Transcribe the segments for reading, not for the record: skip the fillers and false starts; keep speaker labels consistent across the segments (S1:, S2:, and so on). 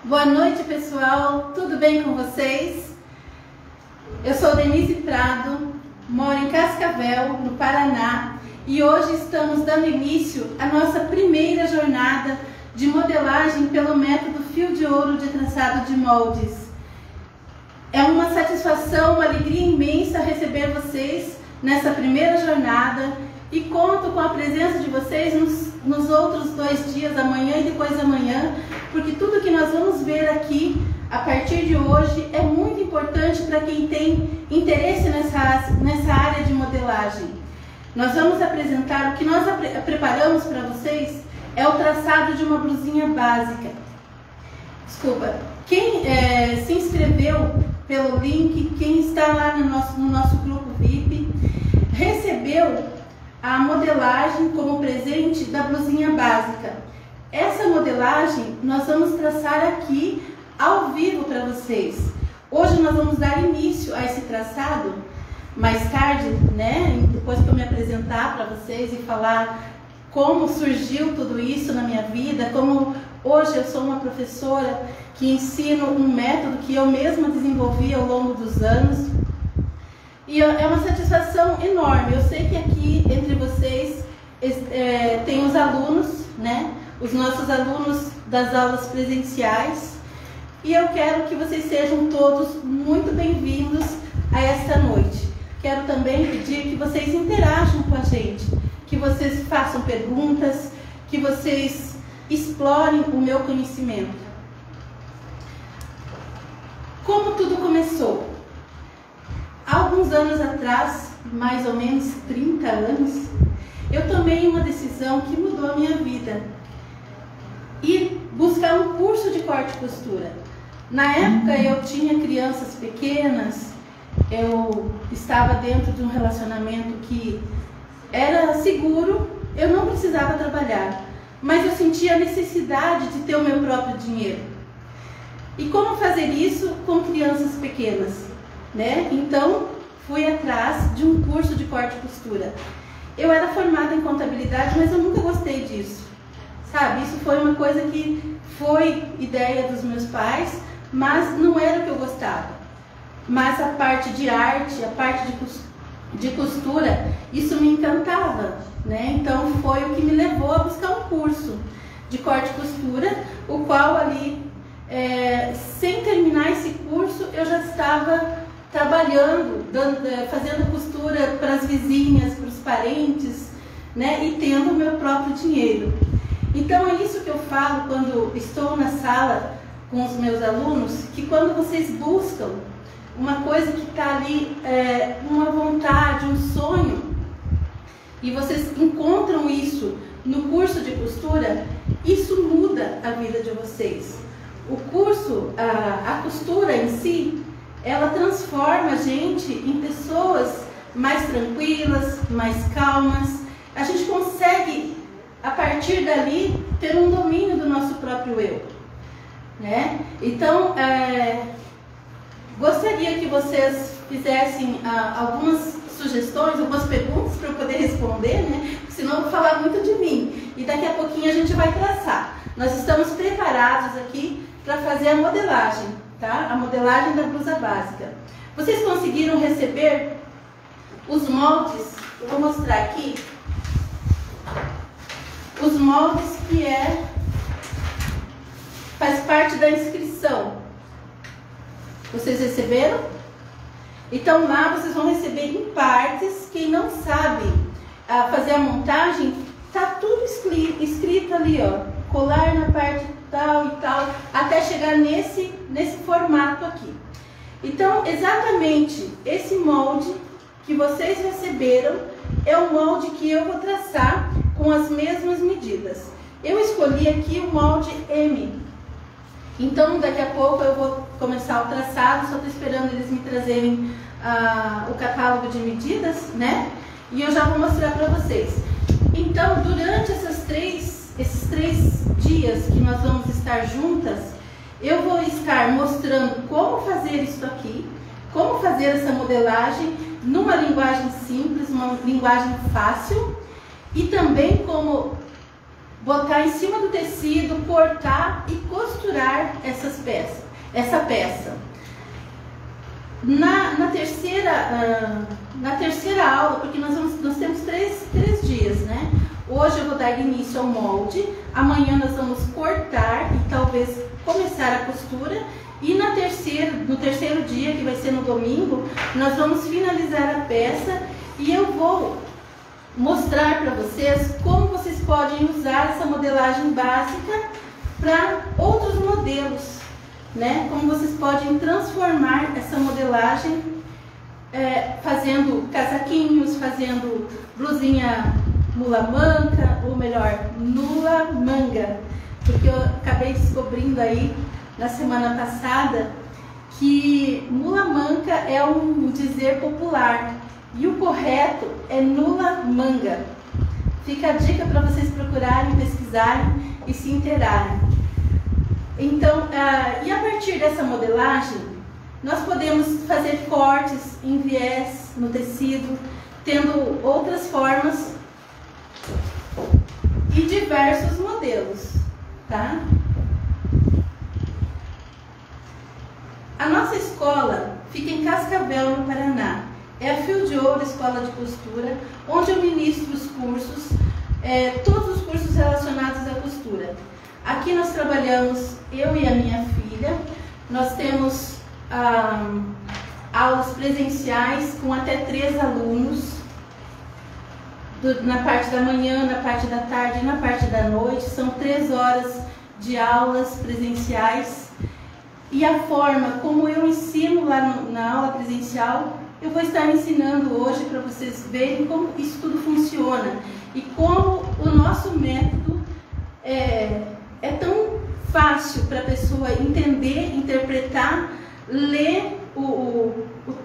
S1: Boa noite, pessoal. Tudo bem com vocês? Eu sou Denise Prado, moro em Cascavel, no Paraná, e hoje estamos dando início à nossa primeira jornada de modelagem pelo método Fio de Ouro de traçado de moldes. É uma satisfação, uma alegria imensa receber vocês nessa primeira jornada e conto com a presença de vocês nos outros 2 dias, amanhã e depois amanhã, porque tudo que nós vamos ver aqui a partir de hoje é muito importante para quem tem interesse nessa área de modelagem. Nós vamos apresentar, o que nós preparamos para vocês é o traçado de uma blusinha básica. Desculpa, quem se inscreveu pelo link, quem está lá no nosso grupo VIP, recebeu a modelagem como presente da blusinha básica. Essa modelagem nós vamos traçar aqui ao vivo para vocês. Hoje nós vamos dar início a esse traçado. Mais tarde, depois que eu me apresentar para vocês e falar como surgiu tudo isso na minha vida, como hoje eu sou uma professora que ensino um método que eu mesma desenvolvi ao longo dos anos. E é uma satisfação enorme. Eu sei que aqui entre vocês tem os alunos, os nossos alunos das aulas presenciais. E eu quero que vocês sejam todos muito bem-vindos a esta noite. Quero também pedir que vocês interajam com a gente, que vocês façam perguntas, que vocês explorem o meu conhecimento. Como tudo começou? Há alguns anos atrás, mais ou menos 30 anos, eu tomei uma decisão que mudou a minha vida. Ir buscar um curso de corte e costura. Na época eu tinha crianças pequenas, eu estava dentro de um relacionamento que era seguro, eu não precisava trabalhar, mas eu sentia a necessidade de ter o meu próprio dinheiro. E como fazer isso com crianças pequenas? Então, fui atrás de um curso de corte e costura. Eu era formada em contabilidade, mas eu nunca gostei disso. Sabe, isso foi uma coisa que foi ideia dos meus pais, mas não era o que eu gostava. Mas a parte de arte, a parte de costura, isso me encantava, Então foi o que me levou a buscar um curso de corte e costura, o qual ali, sem terminar esse curso, eu já estava trabalhando, fazendo costura para as vizinhas, para os parentes, e tendo o meu próprio dinheiro. Então é isso que eu falo quando estou na sala com os meus alunos, que quando vocês buscam uma coisa que está ali, uma vontade, um sonho, e vocês encontram isso no curso de costura, isso muda a vida de vocês. O curso, a costura em si, ela transforma a gente em pessoas mais tranquilas, mais calmas. A gente consegue, a partir dali, ter um domínio do nosso próprio eu, Então, gostaria que vocês fizessem algumas sugestões, algumas perguntas para eu poder responder, Senão eu vou falar muito de mim. E daqui a pouquinho a gente vai traçar. Nós estamos preparados aqui para fazer a modelagem, tá? A modelagem da blusa básica. Vocês conseguiram receber os moldes? Eu vou mostrar aqui. Os moldes que faz parte da inscrição. Vocês receberam? Então lá vocês vão receber em partes. Quem não sabe fazer a montagem, tá tudo escrito ali, colar na parte tal e tal, até chegar nesse formato aqui. Então, exatamente esse molde que vocês receberam é o molde que eu vou traçar com as mesmas medidas. Eu escolhi aqui o molde M. Então, daqui a pouco eu vou começar o traçado, só estou esperando eles me trazerem o catálogo de medidas, E eu já vou mostrar para vocês. Então, durante esses três dias que nós vamos estar juntas, eu vou estar mostrando como fazer isso aqui, como fazer essa modelagem numa linguagem simples, uma linguagem fácil, e também como botar em cima do tecido, cortar e costurar costurar essa peça. Na terceira aula, porque nós temos três dias, né? Hoje eu vou dar início ao molde, amanhã nós vamos cortar e talvez começar a costura, e no terceiro dia, que vai ser no domingo, nós vamos finalizar a peça e eu vou mostrar para vocês como vocês podem usar essa modelagem básica para outros modelos, né? Como vocês podem transformar essa modelagem fazendo casaquinhos, fazendo blusinha mula manca, ou melhor, nula manga, porque eu acabei descobrindo aí na semana passada que mula manca é um dizer popular e o correto é nula manga. Fica a dica para vocês procurarem, pesquisarem e se inteirarem. Então, e a partir dessa modelagem, nós podemos fazer cortes em viés no tecido, tendo outras formas e diversos modelos, tá? A nossa escola fica em Cascavel, no Paraná. É a Fio de Ouro Escola de Costura, onde eu ministro os cursos, todos os cursos relacionados à costura. Aqui nós trabalhamos, eu e a minha filha, nós temos aulas presenciais com até 3 alunos, na parte da manhã, na parte da tarde e na parte da noite. São 3 horas de aulas presenciais. E a forma como eu ensino lá na aula presencial, eu vou estar ensinando hoje para vocês verem como isso tudo funciona e como o nosso método é tão fácil para a pessoa entender, interpretar, ler o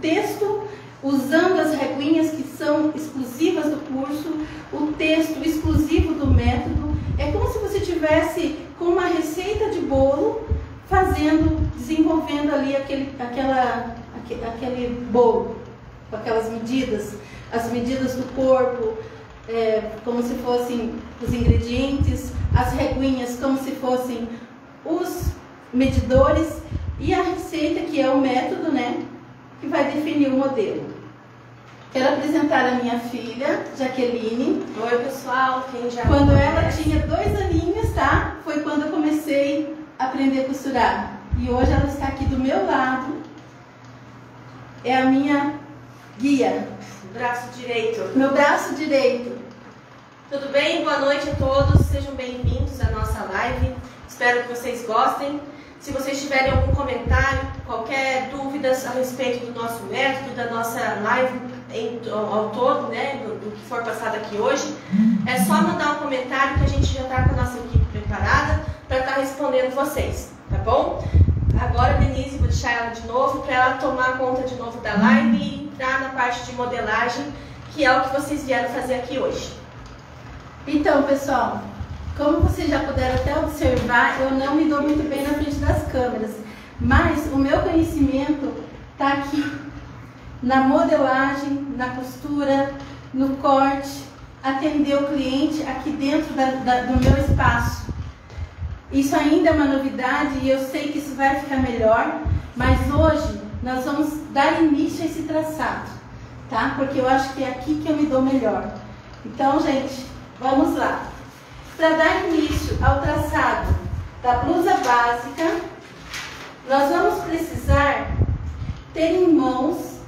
S1: texto, usando as reguinhas que são exclusivas do curso, o texto exclusivo do método. É como se você tivesse com uma receita de bolo, desenvolvendo ali aquele bolo, com aquelas medidas, as medidas do corpo, como se fossem os ingredientes, as reguinhas como se fossem os medidores, e a receita, que é o método, né, que vai definir o modelo. Quero apresentar a minha filha, Jaqueline.
S2: Oi, pessoal. Quem já
S1: Quando ela tinha 2 aninhos, tá? Foi quando eu comecei a aprender a costurar. E hoje ela está aqui do meu lado. É a minha guia.
S2: Braço direito.
S1: Meu braço direito.
S2: Tudo bem? Boa noite a todos. Sejam bem-vindos à nossa live. Espero que vocês gostem. Se vocês tiverem algum comentário, qualquer dúvidas a respeito do nosso método, da nossa live ao todo, né, do que for passado aqui hoje, é só mandar um comentário que a gente já está com a nossa equipe preparada para estar respondendo vocês, tá bom? Agora, Denise, vou deixar ela de novo para ela tomar conta de novo da live e entrar na parte de modelagem, que é o que vocês vieram fazer aqui hoje.
S1: Então, pessoal, como vocês já puderam até observar, eu não me dou muito bem na frente das câmeras, mas o meu conhecimento está aqui na modelagem, na costura, no corte, atender o cliente aqui dentro do meu espaço. Isso ainda é uma novidade e eu sei que isso vai ficar melhor, mas hoje nós vamos dar início a esse traçado, tá? Porque eu acho que é aqui que eu me dou melhor. Então, gente, vamos lá. Para dar início ao traçado da blusa básica, nós vamos precisar ter em mãos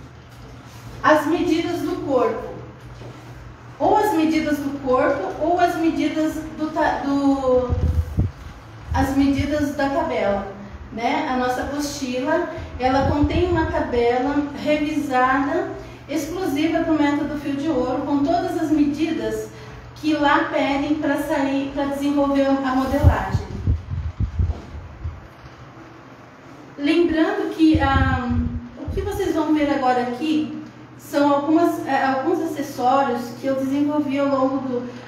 S1: as medidas do corpo. Ou as medidas do corpo ou as medidas as medidas da tabela, né? A nossa apostila, ela contém uma tabela revisada, exclusiva do método Fio de Ouro, com todas as medidas que lá pedem para desenvolver a modelagem. Lembrando que o que vocês vão ver agora aqui são alguns acessórios que eu desenvolvi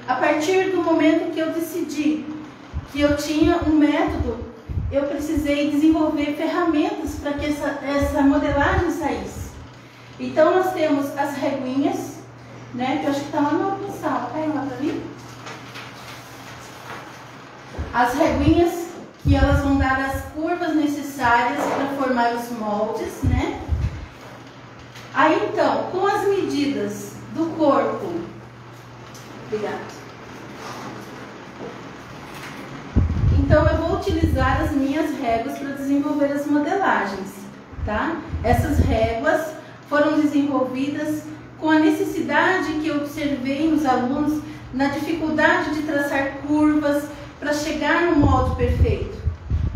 S1: a partir do momento que eu decidi que eu tinha um método, eu precisei desenvolver ferramentas para que essa modelagem saísse. Então nós temos as reguinhas, né, que eu acho que está lá na outra sala, caiu lá para mim? As reguinhas que elas vão dar as curvas necessárias para formar os moldes, né? Aí então, com as medidas do corpo, obrigada. Então eu vou utilizar as minhas réguas para desenvolver as modelagens, tá? Essas réguas foram desenvolvidas com a necessidade que eu observei nos alunos na dificuldade de traçar curvas para chegar no molde perfeito,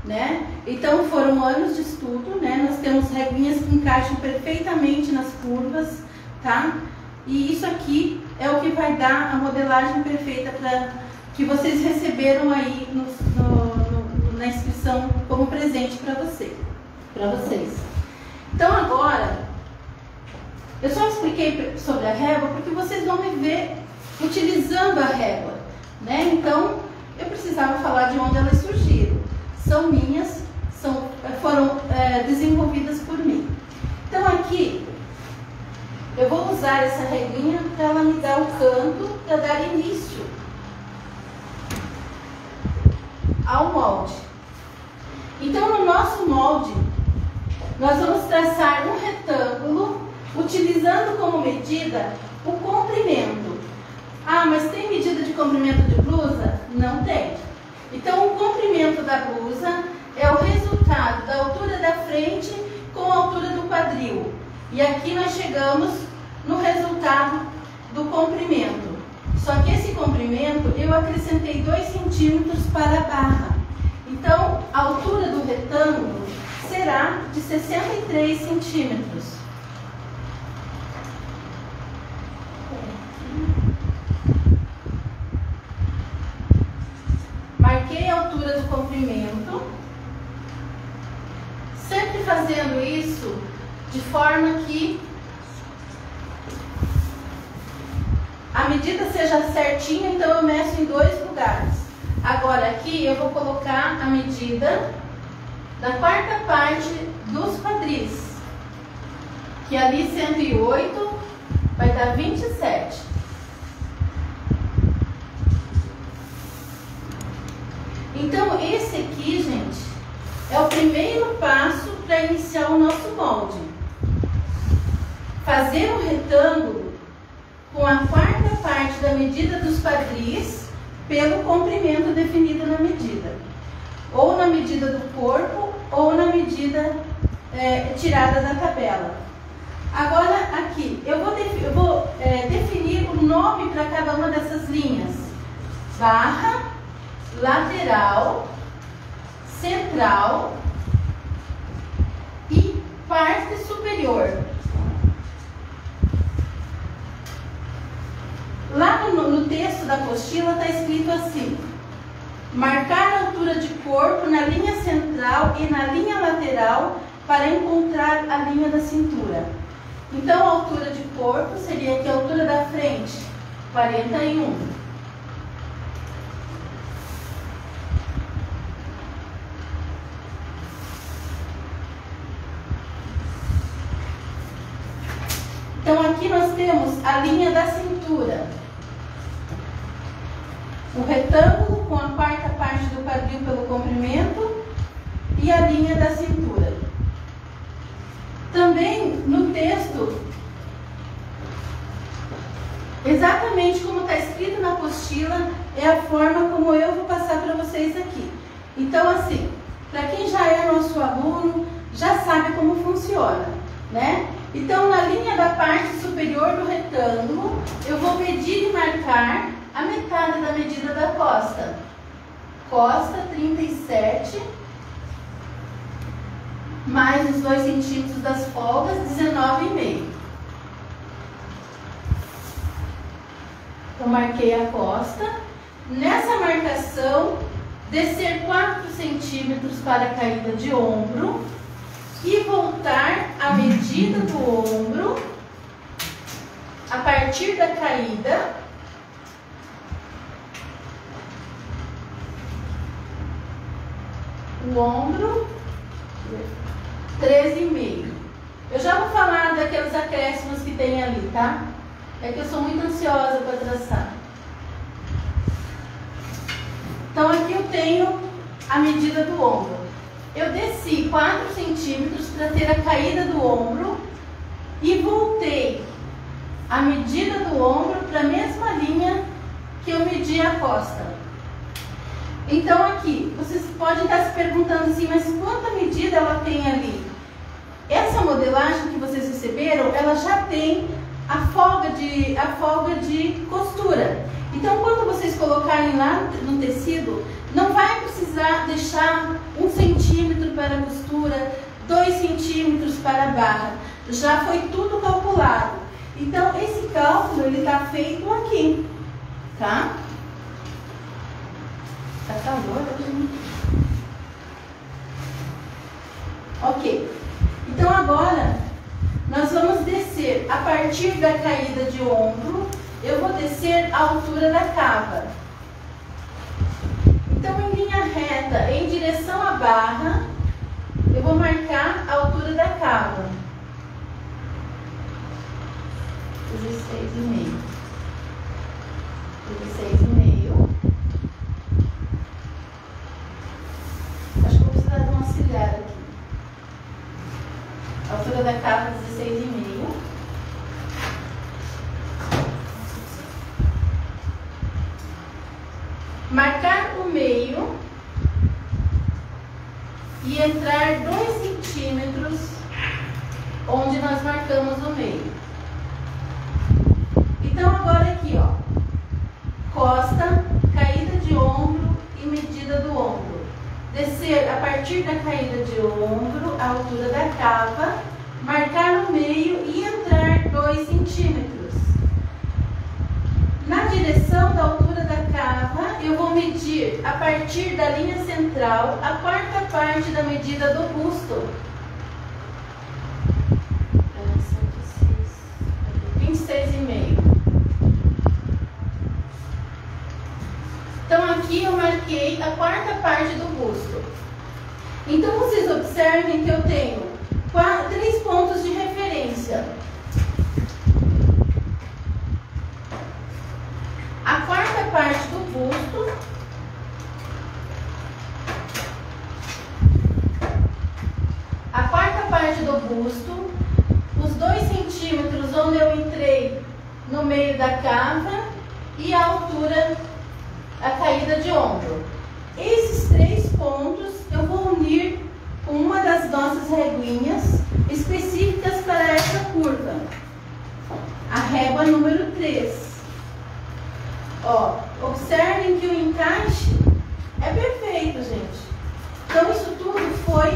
S1: né? Então foram anos de estudo, né? Nós temos reguinhas que encaixam perfeitamente nas curvas, tá? E isso aqui é o que vai dar a modelagem perfeita que vocês receberam aí na inscrição como presente para vocês. Então agora, eu só expliquei sobre a régua porque vocês vão me ver utilizando a régua, né? Então, eu precisava falar de onde elas surgiram. São minhas, foram desenvolvidas por mim. Então aqui, eu vou usar essa reguinha para ela me dar o canto para dar início ao molde. Então, no nosso molde, nós vamos traçar um retângulo utilizando como medida o comprimento. Ah, mas tem medida de comprimento de blusa? Não tem. Então, o comprimento da blusa é o resultado da altura da frente com a altura do quadril. E aqui nós chegamos no resultado do comprimento. Só que esse comprimento eu acrescentei 2 centímetros para a barra. Então, a altura do retângulo será de 63 centímetros. Marquei a altura do comprimento, sempre fazendo isso de forma que a medida seja certinha, então eu meço em 2 lugares. Agora aqui eu vou colocar a medida da 4ª parte dos quadris, que ali 108 vai dar 27. Então, esse aqui, gente, é o primeiro passo para iniciar o nosso molde. Fazer um retângulo com a 4ª parte da medida dos quadris pelo comprimento definido na medida. Ou na medida do corpo, ou na medida tirada da tabela. Agora, aqui, eu vou definir o nome para cada uma dessas linhas. Barra, lateral, central e parte superior. Lá no texto da apostila está escrito assim: marcar a altura de corpo na linha central e na linha lateral para encontrar a linha da cintura. Então, a altura de corpo seria aqui a altura da frente, 41. Então, aqui nós temos a linha da cintura. O retângulo com a 4ª parte do quadril pelo comprimento e a linha da cintura. Também no texto, exatamente como está escrito na apostila, é a forma como eu vou passar para vocês aqui. Então, assim, para quem já é nosso aluno, já sabe como funciona, né? Então, na linha da parte superior do retângulo, eu vou medir e marcar a metade da medida da costa. Costa, 37, mais os 2 centímetros das folgas, 19,5. Então, marquei a costa. Nessa marcação, descer 4 centímetros para a caída de ombro e voltar a medida do ombro a partir da caída o ombro 13,5. Eu já vou falar daqueles acréscimos que tem ali, tá? É que eu sou muito ansiosa para traçar. Então aqui eu tenho a medida do ombro. Eu desci 4 centímetros para ter a caída do ombro e voltei a medida do ombro para a mesma linha que eu medi a costa. Então aqui, vocês podem estar se perguntando assim, mas quanta medida ela tem ali? Essa modelagem que vocês receberam, ela já tem a folga de costura. Então quando vocês colocarem lá no tecido, não vai precisar deixar 1 centímetro para a costura, 2 centímetros para a barra. Já foi tudo calculado. Então esse cálculo ele está feito aqui, tá? Tá calor aqui. Ok. Então agora nós vamos descer a partir da caída de ombro. Eu vou descer a altura da cava. Então em linha reta, em direção à barra, eu vou marcar a altura da cava. 16,5. 16,5. Acho que vou precisar de um auxiliar aqui. A altura da cava 16,5. Marcar o meio e entrar 2 centímetros onde nós marcamos o meio. Então agora aqui, ó, costa, caída de ombro e medida do ombro. Descer a partir da caída de ombro, a altura da cava, marcar o meio e entrar 2 centímetros. Na direção da altura da cava, eu vou medir a partir da linha central a 4ª parte da medida do busto. 26,5. Então aqui eu marquei a 4ª parte do busto. Então vocês observem que eu tenho 3 pontos de referência. A 4ª parte do busto, a 4ª parte do busto, os 2 centímetros onde eu entrei no meio da cava e a altura, a caída de ombro. Esses 3 pontos eu vou unir com uma das nossas reguinhas específicas para essa curva, a régua número 3. Ó, observem que o encaixe é perfeito, gente. Então isso tudo foi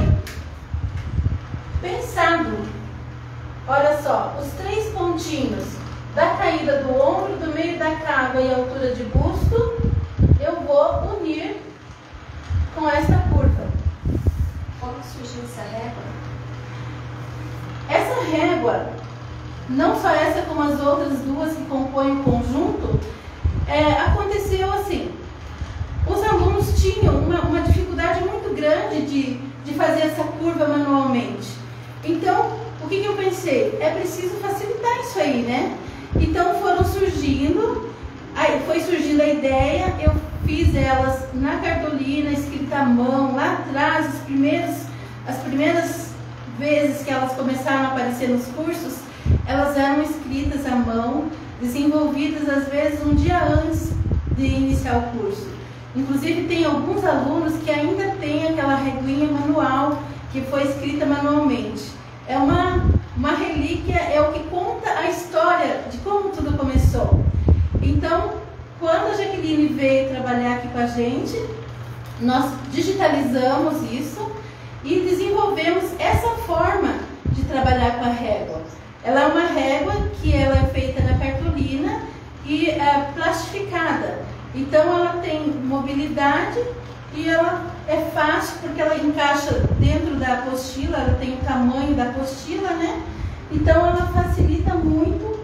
S1: pensado. Olha só, os 3 pontinhos da caída do ombro, do meio da cava e altura de busto, eu vou unir com essa curva.
S2: Como surgiu essa régua?
S1: Essa régua, não só essa como as outras 2 que compõem o conjunto, aconteceu assim. Os alunos tinham uma dificuldade muito grande de fazer essa curva manualmente. Então, o que eu pensei? É preciso facilitar isso aí, né? Então foi surgindo a ideia, eu fiz elas na cartolina, escrita à mão, lá atrás, as primeiras vezes que elas começaram a aparecer nos cursos, elas eram escritas à mão, desenvolvidas às vezes um dia antes de iniciar o curso. Inclusive tem alguns alunos que ainda têm aquela reguinha manual que foi escrita manualmente. É uma relíquia, é o que conta a história de como tudo começou. Então, quando a Jaqueline veio trabalhar aqui com a gente, nós digitalizamos isso e desenvolvemos essa forma de trabalhar com a régua. Ela é uma régua que ela é feita na cartolina e é plastificada. Então ela tem mobilidade e ela é fácil porque ela encaixa dentro da apostila, ela tem o tamanho da apostila, né? Então ela facilita muito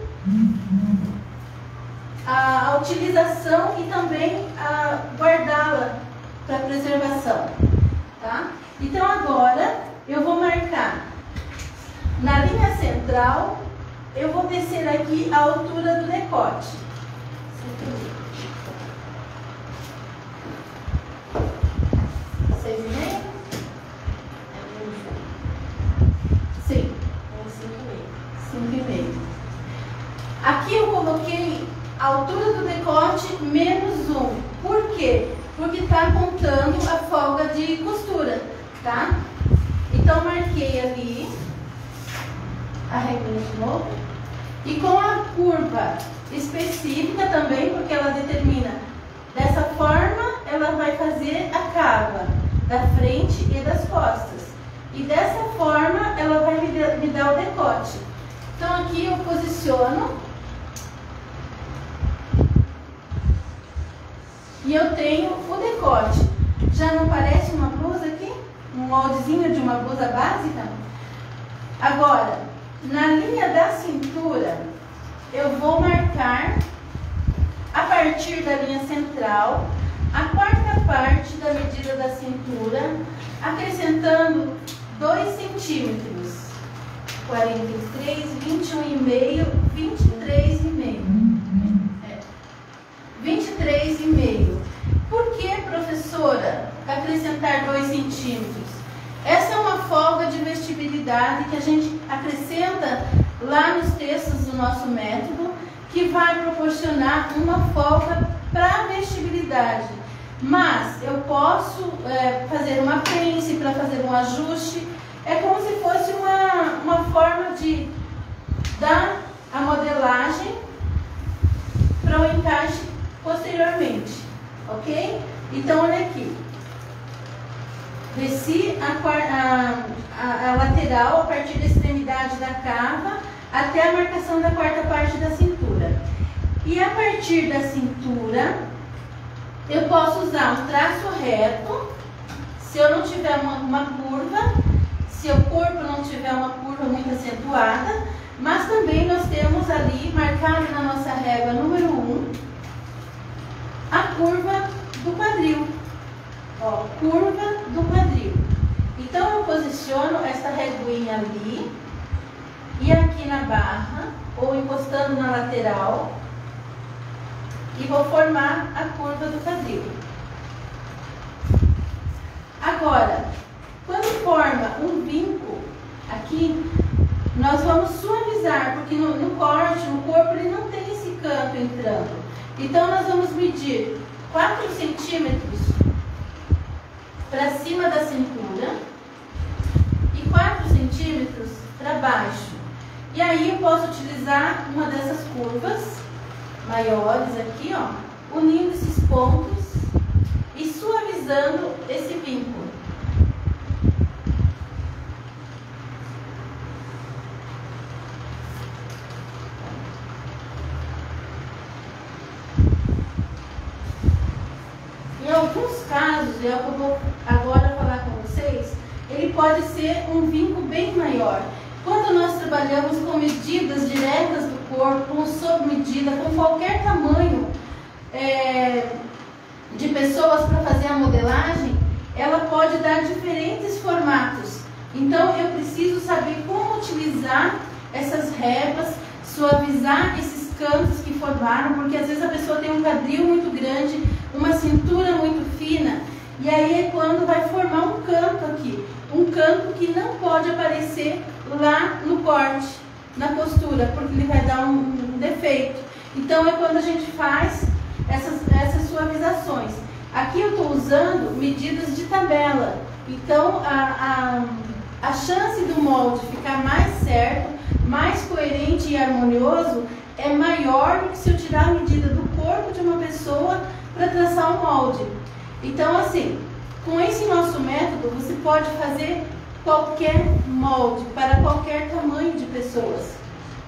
S1: a utilização e também a guardá-la para preservação, tá? Então agora eu vou marcar na linha central, eu vou descer aqui a altura do decote. 6,5? Sim. 5,5. Aqui eu coloquei a altura do decote menos 1. Por quê? Porque está contando a folga de costura, tá? Então, marquei ali a reguinha de novo. E com a curva específica também, porque ela determina dessa forma, ela vai fazer a cava da frente e das costas. E dessa forma, ela vai me dar o decote. Então, aqui eu posiciono. E eu tenho o decote. Já não parece uma blusa aqui? Um moldezinho de uma blusa básica? Agora, na linha da cintura, eu vou marcar, a partir da linha central, a quarta parte da medida da cintura, acrescentando 2 centímetros. 43, 21,5, 23,5. 23,5. Por que, professora, acrescentar 2 centímetros? Essa é uma folga de vestibilidade que a gente acrescenta lá nos textos do nosso método, que vai proporcionar uma folga para a vestibilidade. Mas eu posso fazer uma pence para fazer um ajuste. É como se fosse uma forma de dar a modelagem para o encaixe posteriormente, ok? Então, olha aqui. Desci a lateral a partir da extremidade da cava até a marcação da quarta parte da cintura. E a partir da cintura, eu posso usar um traço reto, se eu não tiver uma curva, se o corpo não tiver uma curva muito acentuada, mas também nós temos ali, marcado na nossa régua número 1, a curva do quadril. Ó, curva do quadril. Então, eu posiciono essa reguinha ali e aqui na barra, ou encostando na lateral, e vou formar a curva do quadril. Agora, quando forma um vinco aqui, nós vamos suavizar, porque no corte, no corpo, ele não tem esse canto entrando. Então, nós vamos medir 4 centímetros para cima da cintura e 4 centímetros para baixo. E aí eu posso utilizar uma dessas curvas maiores aqui, ó, unindo esses pontos e suavizando esse vínculo. Em alguns casos, e é o que eu vou agora falar com vocês, ele pode ser um vinco bem maior. Quando nós trabalhamos com medidas diretas do corpo, com sob medida, com qualquer tamanho de pessoas para fazer a modelagem, ela pode dar diferentes formatos. Então, eu preciso saber como utilizar essas rébas, suavizar esses cantos que formaram, porque às vezes a pessoa tem um quadril muito grande, uma cintura muito fina, e aí é quando vai formar um canto aqui, um canto que não pode aparecer lá no corte, na costura, porque ele vai dar um defeito. Então é quando a gente faz essas suavizações. Aqui eu estou usando medidas de tabela, então a chance do molde ficar mais certo, mais coerente e harmonioso é maior do que se eu tirar a medida do corpo de uma pessoa para traçar um molde. Então, assim, com esse nosso método, você pode fazer qualquer molde, para qualquer tamanho de pessoas,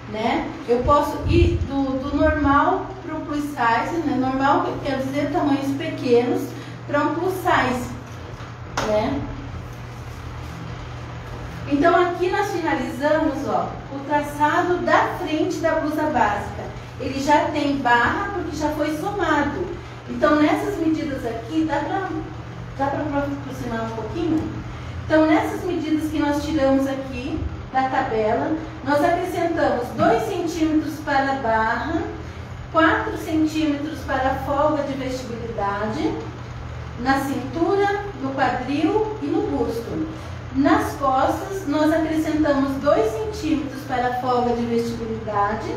S1: né? Eu posso ir do normal para o plus size, né? Normal quer dizer tamanhos pequenos, para um plus size, né? Então, aqui nós finalizamos, ó, o traçado da frente da blusa básica. Ele já tem barra, porque já foi somado. Então, nessas medidas aqui, dá para aproximar um pouquinho? Então, nessas medidas que nós tiramos aqui da tabela, nós acrescentamos 2 centímetros para a barra, 4 centímetros para a folga de vestibilidade na cintura, no quadril e no busto. Nas costas, nós acrescentamos 2 centímetros para a folga de vestibilidade.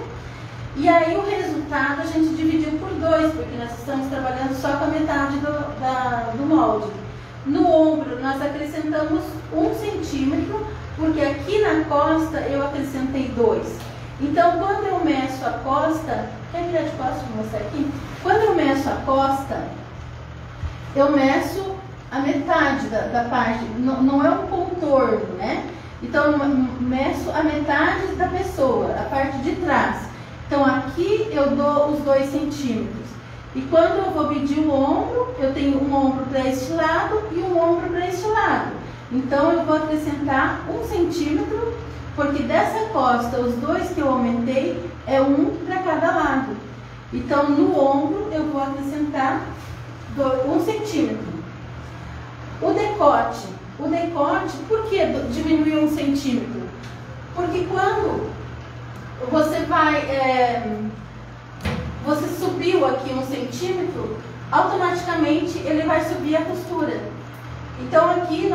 S1: E aí o resultado a gente dividiu por 2, porque nós estamos trabalhando só com a metade do molde. No ombro, nós acrescentamos 1 centímetro, porque aqui na costa eu acrescentei 2. Então, quando eu meço a costa, quer virar de costas para mostrar aqui? Quando eu meço a costa, eu meço a metade da parte, não é um contorno, né? Então, eu meço a metade da pessoa, a parte de trás. Então, aqui eu dou os 2 centímetros. E quando eu vou medir o ombro, eu tenho um ombro para este lado e um ombro para este lado. Então, eu vou acrescentar 1 centímetro, porque dessa costa, os 2 que eu aumentei, é 1 para cada lado. Então, no ombro, eu vou acrescentar 1 centímetro. O decote, por que diminuir 1 centímetro? Porque quando você você subiu aqui 1 centímetro, automaticamente ele vai subir a costura. Então aqui,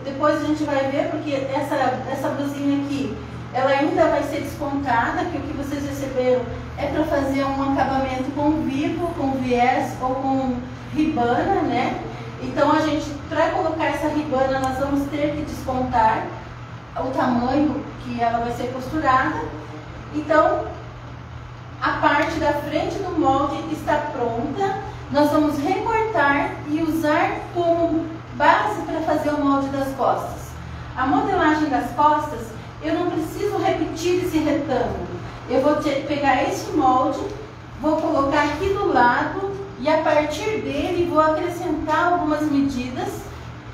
S1: depois a gente vai ver, porque essa blusinha aqui, ela ainda vai ser despontada, que o que vocês receberam é para fazer um acabamento com vivo, com viés ou com ribana, né? Então a gente, para colocar essa ribana, nós vamos ter que despontar o tamanho que ela vai ser costurada. Então, a parte da frente do molde está pronta. Nós vamos recortar e usar como base para fazer o molde das costas. A modelagem das costas, eu não preciso repetir esse retângulo. Eu vou pegar esse molde, vou colocar aqui do lado e a partir dele vou acrescentar algumas medidas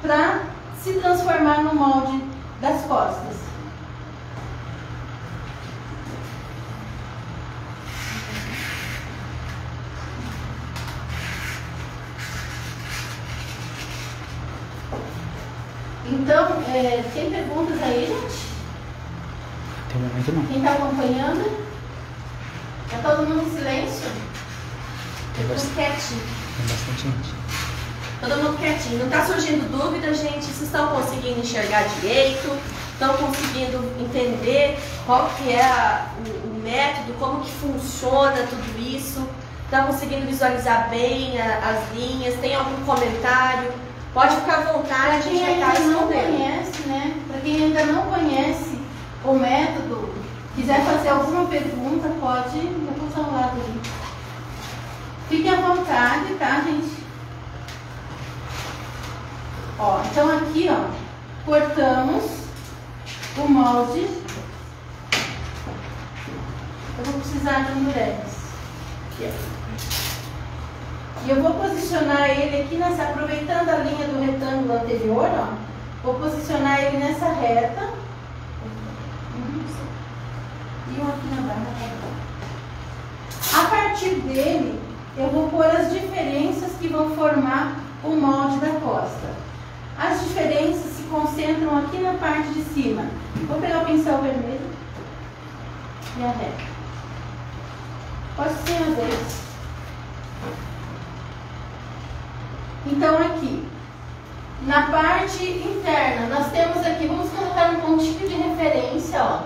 S1: para se transformar no molde das costas. Então, tem perguntas aí, gente?
S3: Tem momento não.
S1: Quem está acompanhando? Está todo mundo em silêncio?
S2: Tudo quietinho.
S3: Tem bastante gente.
S2: Todo mundo quietinho. Não está surgindo dúvida, gente? Vocês estão conseguindo enxergar direito? Estão conseguindo entender qual que é o método, como que funciona tudo isso? Estão conseguindo visualizar bem as linhas? Tem algum comentário? Pode ficar à vontade, a gente vai estar respondendo.
S1: Para quem ainda não conhece o método, quiser fazer alguma pergunta, pode passar um lado ali. Fiquem à vontade, tá, gente? Ó, então aqui, ó, cortamos o molde. Eu vou precisar de um durex. Aqui, ó. E eu vou posicionar ele aqui aproveitando a linha do retângulo anterior, ó. Vou posicionar ele nessa reta. E um aqui na barra. A partir dele, eu vou pôr as diferenças que vão formar o molde da costa. As diferenças se concentram aqui na parte de cima. Vou pegar o pincel vermelho e a reta. Pode ser às vezes. Então aqui, na parte interna, nós temos aqui, vamos colocar um pontinho de referência, ó.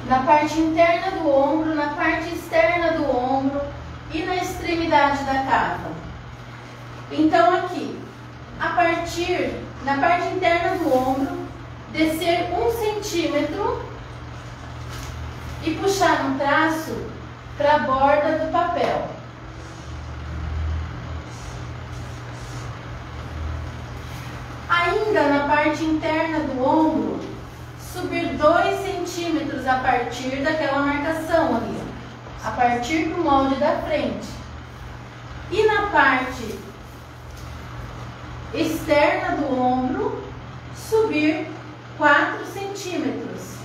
S1: Na parte interna do ombro, na parte externa do ombro e na extremidade da cava. Então aqui, na parte interna do ombro, descer 1 centímetro e puxar um traço para a borda do papel. Ainda na parte interna do ombro, subir 2 centímetros a partir daquela marcação ali, a partir do molde da frente. E na parte externa do ombro, subir 4 centímetros.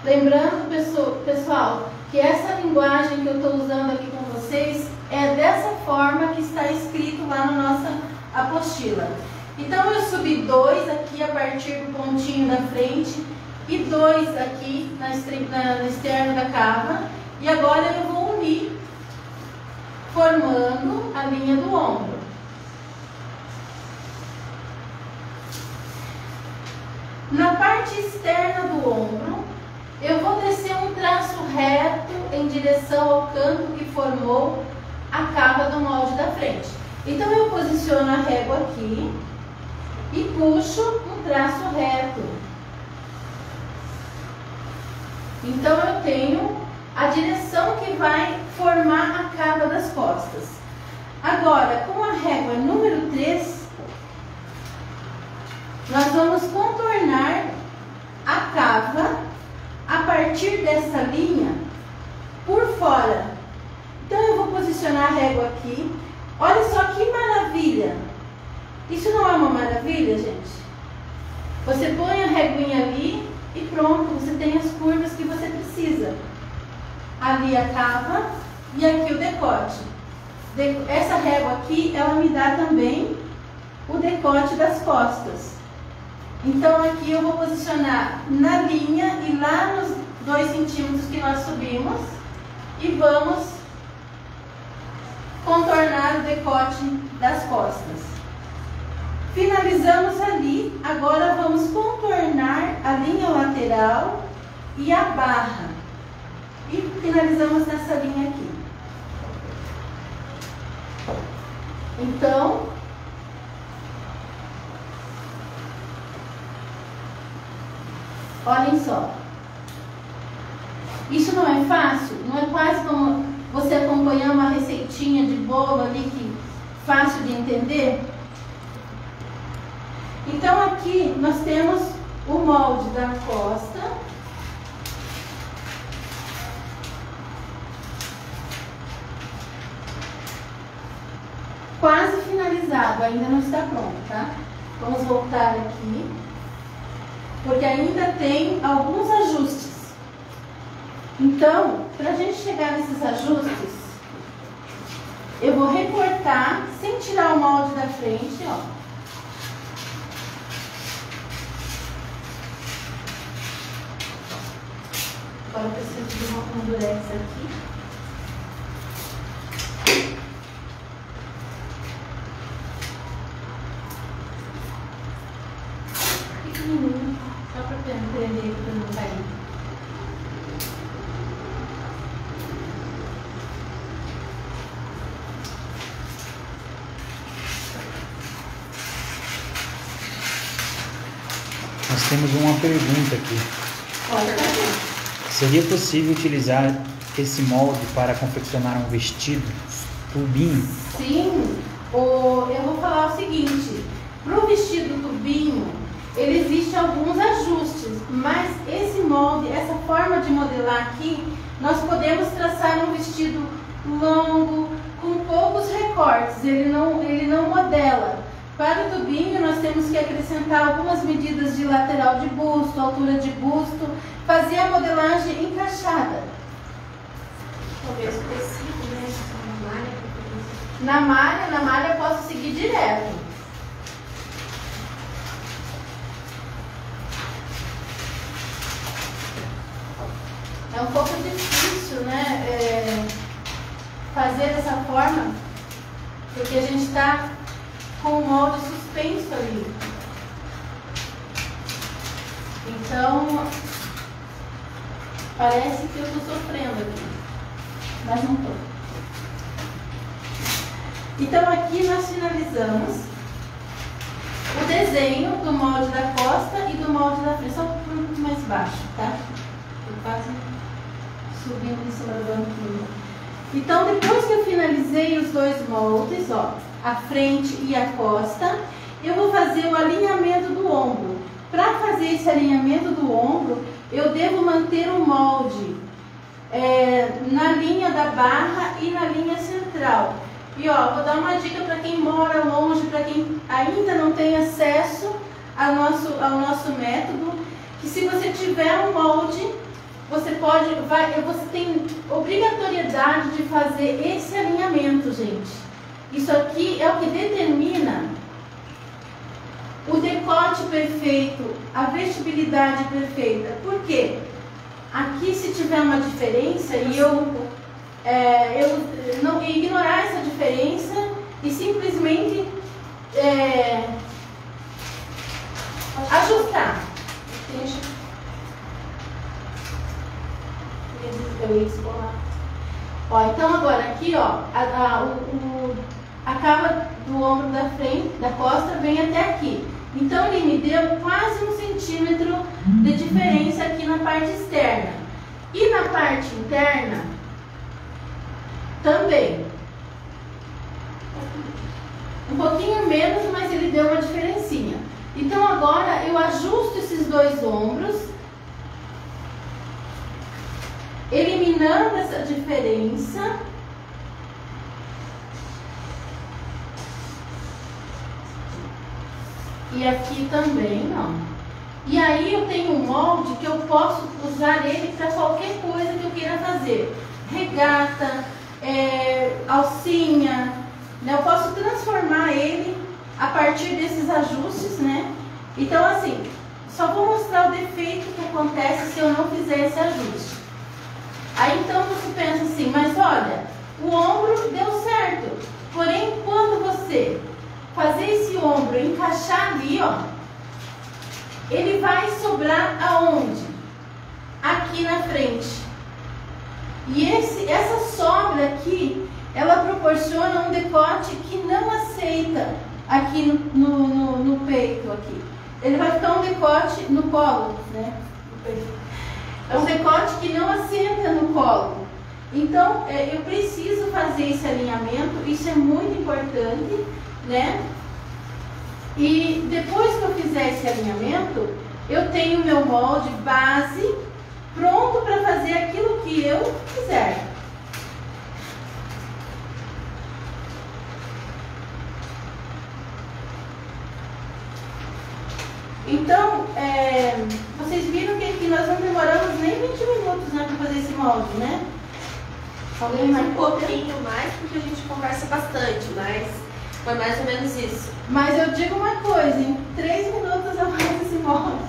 S1: Lembrando, pessoal, que essa linguagem que eu estou usando aqui com vocês é dessa forma que está escrito lá na nossa apostila. Então eu subi 2 aqui a partir do pontinho da frente e 2 aqui na externa da cava. E agora eu vou unir formando a linha do ombro. Na parte externa do ombro, eu vou descer um traço reto em direção ao canto que formou a cava do molde da frente. Então eu posiciono a régua aqui e puxo um traço reto. Então eu tenho a direção que vai formar a cava das costas. Agora, com a régua número 3, nós vamos contornar a cava a partir dessa linha por fora. Então eu vou posicionar a régua aqui. Olha só que maravilha! Isso não é uma maravilha, gente? Você põe a reguinha ali e pronto, você tem as curvas que você precisa. Ali a cava e aqui o decote. Essa régua aqui, ela me dá também o decote das costas. Então aqui eu vou posicionar na linha e lá nos 2 centímetros que nós subimos e vamos contornar o decote das costas. Finalizamos ali, agora vamos contornar a linha lateral e a barra. E finalizamos nessa linha aqui. Então, olhem só. Isso não é fácil? Não é quase como você acompanhar uma receitinha de bolo ali que fácil de entender? Então aqui nós temos o molde da costa. Quase finalizado, ainda não está pronto, tá? Vamos voltar aqui, porque ainda tem alguns ajustes. Então, para a gente chegar nesses ajustes, eu vou recortar sem tirar o molde da frente, ó. Agora eu preciso de um durex aqui. Pequenininho, só para prender para não cair.
S3: Nós temos uma pergunta aqui.
S1: Pode fazer.
S3: Seria possível utilizar esse molde para confeccionar um vestido tubinho?
S1: Sim, eu vou falar o seguinte: para o vestido tubinho, ele existe alguns ajustes, mas esse molde, essa forma de modelar aqui, nós podemos traçar um vestido longo, com poucos recortes, ele não modela. Para o tubinho, nós temos que acrescentar algumas medidas de lateral de busto, altura de busto, fazer a modelagem encaixada.
S2: Talvez tecido, né?
S1: Na malha eu posso seguir direto. É um pouco difícil, né? Fazer dessa forma, porque a gente está com o molde suspenso ali. Então, parece que eu estou sofrendo aqui, mas não estou. Então, aqui nós finalizamos o desenho do molde da costa e do molde da frente, só um pouco mais baixo, tá? Eu quase subindo em cima do banquinho. Então, depois que eu finalizei os 2 moldes, ó, a frente e a costa, eu vou fazer o alinhamento do ombro. Para fazer esse alinhamento do ombro, eu devo manter o molde na linha da barra e na linha central. E ó, vou dar uma dica para quem mora longe, para quem ainda não tem acesso ao nosso método, que se você tiver um molde, você tem obrigatoriedade de fazer esse alinhamento, gente. Isso aqui é o que determina o decote perfeito, a vestibilidade perfeita. Por quê? Aqui, se tiver uma diferença, e eu eu não ignorar essa diferença e simplesmente ajustar. Eu ia escolar. Ó, então agora aqui, ó, a cava do ombro da frente, da costa, vem até aqui. Então ele me deu quase 1 centímetro de diferença aqui na parte externa. E na parte interna também. Um pouquinho menos, mas ele deu uma diferencinha. Então agora eu ajusto esses dois ombros, eliminando essa diferença. E aqui também, ó. E aí eu tenho um molde que eu posso usar ele para qualquer coisa que eu queira fazer. Regata, alcinha, né? Eu posso transformar ele a partir desses ajustes, né? Então assim, só vou mostrar o defeito que acontece se eu não fizer esse ajuste. Aí então você pensa assim, mas olha, o ombro deu certo. Porém, quando você fazer esse ombro encaixar ali, ó, ele vai sobrar aonde? Aqui na frente. E essa sobra aqui, ela proporciona um decote que não aceita aqui no peito aqui. Ele vai ficar um decote no colo, né? É um decote que não assenta no colo. Então, eu preciso fazer esse alinhamento, isso é muito importante, né? E depois que eu fizer esse alinhamento, eu tenho meu molde base pronto para fazer aquilo que eu quiser. Então, vocês viram que aqui nós não demoramos nem 20 minutos, né, para fazer esse molde, né?
S2: Alguém mais um pouquinho mais, porque a gente conversa bastante, mas foi mais ou menos isso.
S1: Mas eu digo uma coisa, em 3 minutos eu faço esse molde,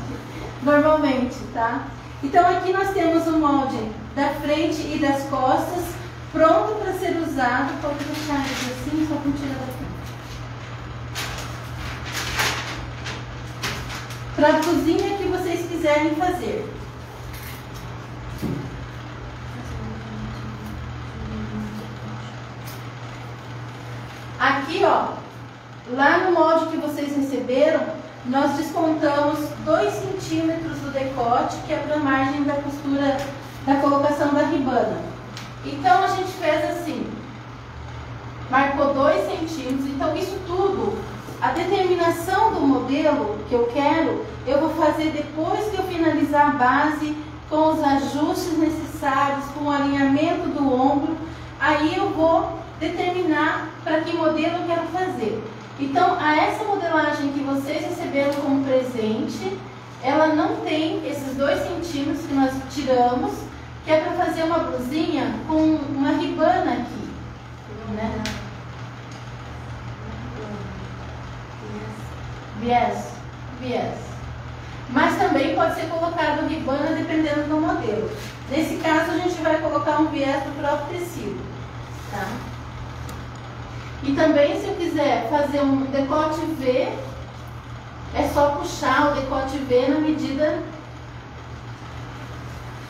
S1: normalmente, tá? Então aqui nós temos o molde da frente e das costas, pronto para ser usado. Pode deixar ele assim, só com tirar daqui. Para a cozinha que vocês quiserem fazer. Aqui, ó, lá no molde que vocês receberam, nós descontamos 2 centímetros do decote, que é para a margem da costura da colocação da ribana. Então a gente fez assim, marcou 2 centímetros. Então isso tudo, a determinação do modelo que eu quero, eu vou fazer depois que eu finalizar a base, com os ajustes necessários, com o alinhamento do ombro. Aí eu vou determinar para que modelo eu quero fazer. Então, essa modelagem que vocês receberam como presente, ela não tem esses 2 centímetros que nós tiramos, que é para fazer uma blusinha com uma ribana aqui, né? Viés. Mas também pode ser colocado ribana dependendo do modelo. Nesse caso, a gente vai colocar um viés do próprio tecido, tá? E também, se eu quiser fazer um decote V, é só puxar o decote V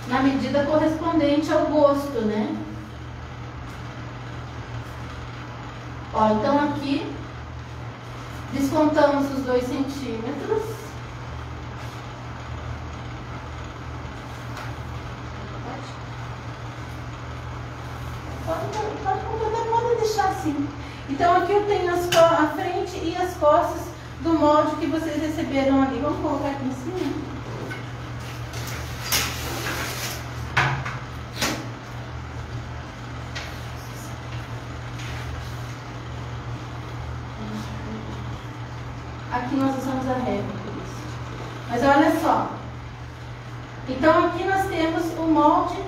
S1: na medida correspondente ao gosto, né? Ó, então aqui, descontamos os 2 centímetros. Pode deixar assim. Então aqui eu tenho a frente e as costas do molde que vocês receberam ali. Vamos colocar aqui em cima? Aqui nós usamos a régua por isso. Mas olha só. Então aqui nós temos o molde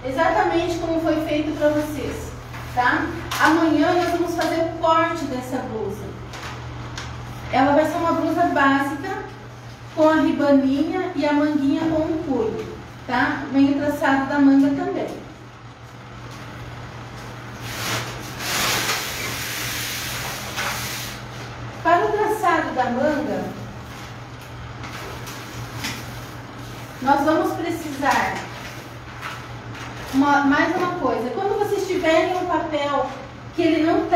S1: exatamente como foi feito para vocês, tá? Amanhã nós vamos fazer o corte dessa blusa. Ela vai ser uma blusa básica, com a ribaninha e a manguinha com um punho, tá? Vem o traçado da manga também. da manga, nós vamos precisar mais uma coisa. Quando vocês tiverem um papel que ele não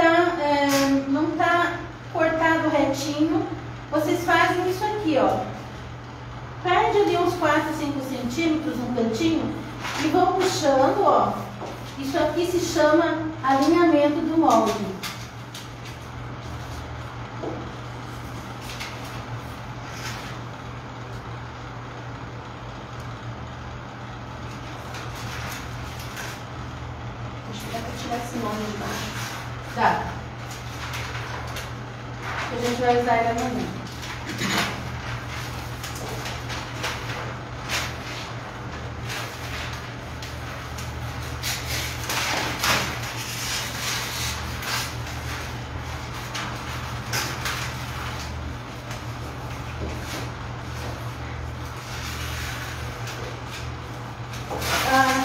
S1: tá cortado retinho, vocês fazem isso aqui, ó. Perde ali uns 4, 5 centímetros no cantinho e vão puxando, ó. Isso aqui se chama alinhamento do molde. Tirar esse molde de baixo. Tá. A gente vai usar ele amanhã.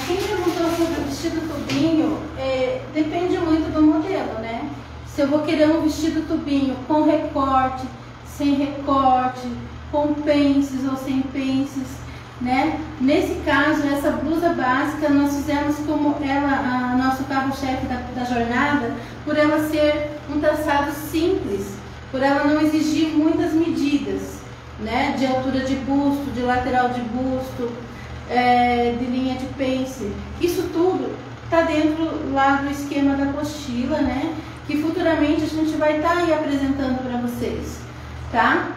S1: Quem perguntou sobre o vestido tubinho, depende muito do modelo, né? Se eu vou querer um vestido tubinho com recorte, sem recorte, com pences ou sem pences, né? Nesse caso, essa blusa básica, nós fizemos como ela, nosso carro-chefe da jornada, por ela ser um traçado simples, por ela não exigir muitas medidas, né? De altura de busto, de lateral de busto, de linha de pence. Isso tudo está dentro lá do esquema da apostila, né? Que futuramente a gente vai estar aí apresentando para vocês, tá?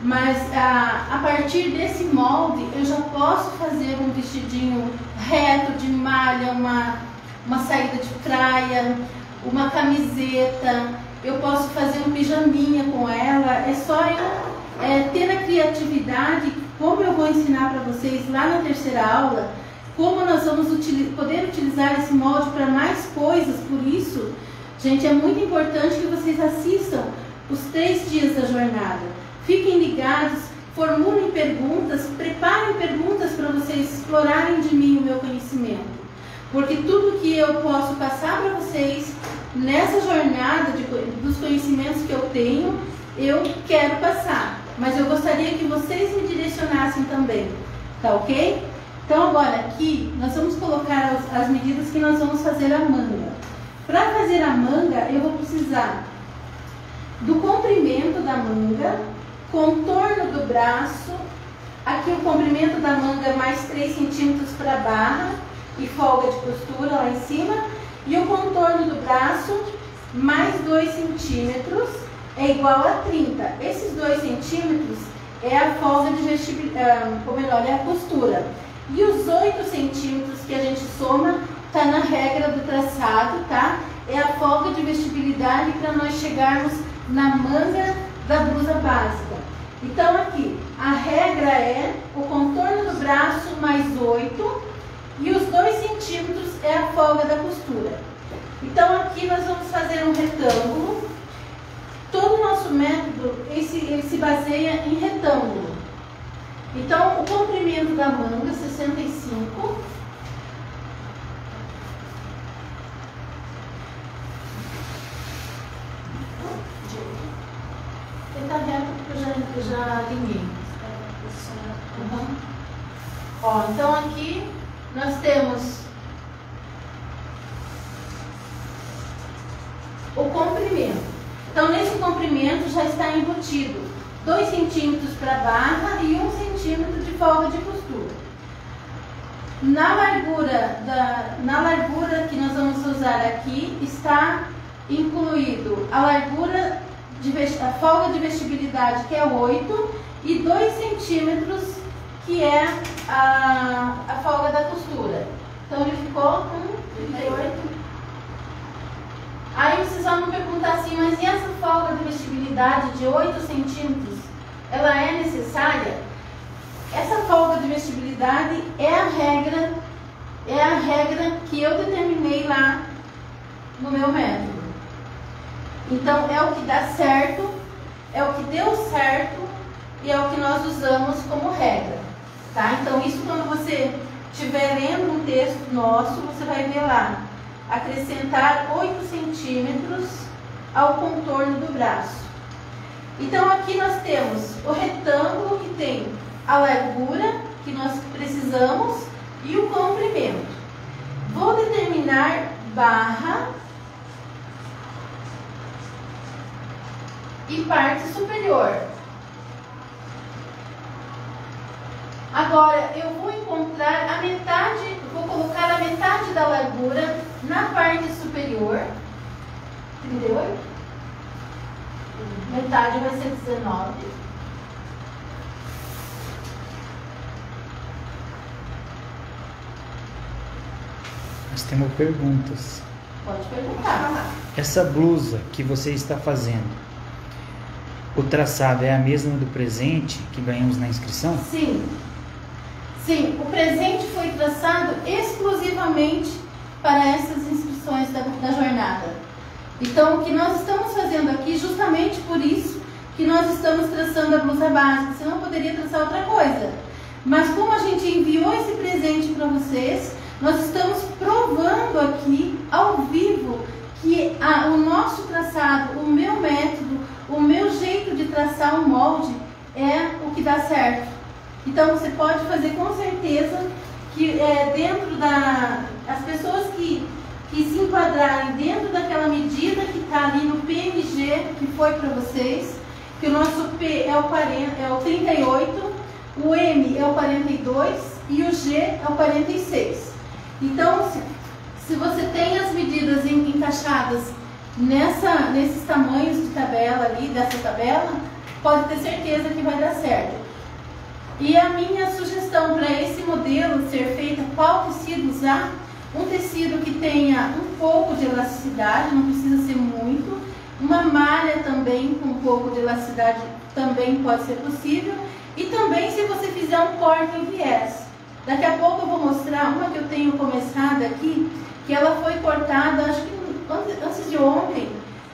S1: Mas a partir desse molde eu já posso fazer um vestidinho reto de malha, uma saída de praia, uma camiseta. Eu posso fazer um pijaminha com ela. É só eu ter a criatividade, como eu vou ensinar para vocês lá na terceira aula, como nós vamos poder utilizar esse molde para mais coisas. Por isso, gente, é muito importante que vocês assistam os 3 dias da jornada. Fiquem ligados, formulem perguntas, preparem perguntas para vocês explorarem de mim o meu conhecimento. Porque tudo que eu posso passar para vocês nessa jornada dos conhecimentos que eu tenho, eu quero passar. Mas eu gostaria que vocês me direcionassem também, tá ok? Então agora aqui nós vamos colocar as medidas que nós vamos fazer a manga. Para fazer a manga eu vou precisar do comprimento da manga, contorno do braço, aqui o comprimento da manga mais 3 centímetros para a barra e folga de costura lá em cima, e o contorno do braço mais 2 centímetros é igual a 30. Esses 2 centímetros é a folga de vestibilidade, ou melhor, é a costura. E os 8 centímetros que a gente soma está na regra do traçado, tá? É a folga de vestibilidade para nós chegarmos na manga da blusa básica. Então aqui, a regra é o contorno do braço mais 8 e os 2 centímetros é a folga da costura. Então aqui nós vamos fazer um retângulo. Todo o nosso método ele se baseia em retângulo. Então o comprimento da manga 65. Ele está reto porque eu já alinhei. Ó, então aqui nós temos o comprimento. Então nesse comprimento já está embutido 2 centímetros para a barra e 1 centímetro de folga de costura. Na largura que nós vamos usar aqui está incluído a largura a folga de vestibilidade, que é 8, e 2 centímetros, que é a folga da costura. Então ele ficou com 38. Aí vocês vão me perguntar assim, mas e essa folga de vestibilidade de 8 centímetros, ela é necessária? Essa folga de vestibilidade é a regra que eu determinei lá no meu método. Então é o que dá certo, é o que deu certo e é o que nós usamos como regra, tá? Então isso, quando você estiver lendo um texto nosso, você vai ver lá, acrescentar 8 centímetros ao contorno do braço. Então aqui nós temos o retângulo que tem a largura que nós precisamos e o comprimento. Vou determinar barra e parte superior. Agora eu vou encontrar a metade, vou colocar a metade da largura na parte superior. 38. Metade vai ser 19.
S3: Nós temos perguntas.
S1: Pode perguntar.
S3: Essa blusa que você está fazendo, o traçado é a mesma do presente que ganhamos na inscrição?
S1: Sim. Sim, o presente foi traçado exclusivamente para essas inscrições da jornada. Então, o que nós estamos fazendo aqui, justamente por isso que nós estamos traçando a blusa básica, senão poderia traçar outra coisa. Mas como a gente enviou esse presente para vocês, nós estamos provando aqui, ao vivo, que o nosso traçado, o meu método, o meu jeito de traçar um molde é o que dá certo. Então, você pode fazer com certeza que dentro as pessoas que se enquadrarem dentro daquela medida que está ali no PMG que foi para vocês, que o nosso P é o 38, o M é o 42 e o G é o 46. Então, se você tem as medidas encaixadas nesses tamanhos de tabela ali, dessa tabela, pode ter certeza que vai dar certo. E a minha sugestão para esse modelo ser feito, qual tecido usar? Um tecido que tenha um pouco de elasticidade, não precisa ser muito. Uma malha também com um pouco de elasticidade também pode ser possível. E também se você fizer um corte em viés. Daqui a pouco eu vou mostrar uma que eu tenho começado aqui, que ela foi cortada, acho que antes de ontem,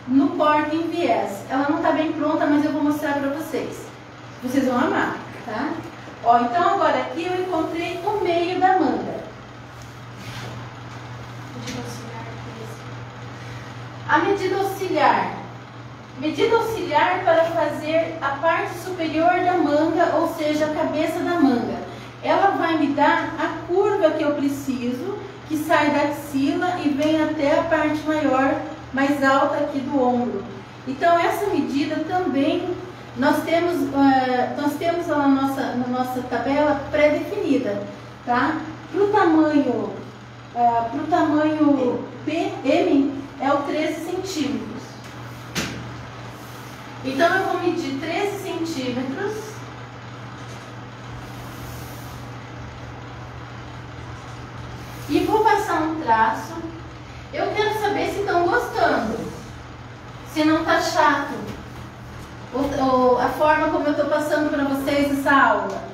S1: no corte em viés. Ela não está bem pronta, mas eu vou mostrar para vocês. Vocês vão amar, tá? Ó, então agora aqui eu encontrei o meio da manga. A medida auxiliar. Medida auxiliar para fazer a parte superior da manga, ou seja, a cabeça da manga. Ela vai me dar a curva que eu preciso, que sai da axila e vem até a parte maior, mais alta aqui do ombro. Então essa medida também nós temos ela na nossa tabela pré-definida, tá? Para o tamanho PM é o 13 centímetros. Então eu vou medir 13 centímetros. E vou passar um traço. Eu quero saber se estão gostando. Se não está chato. A forma como eu estou passando para vocês essa aula.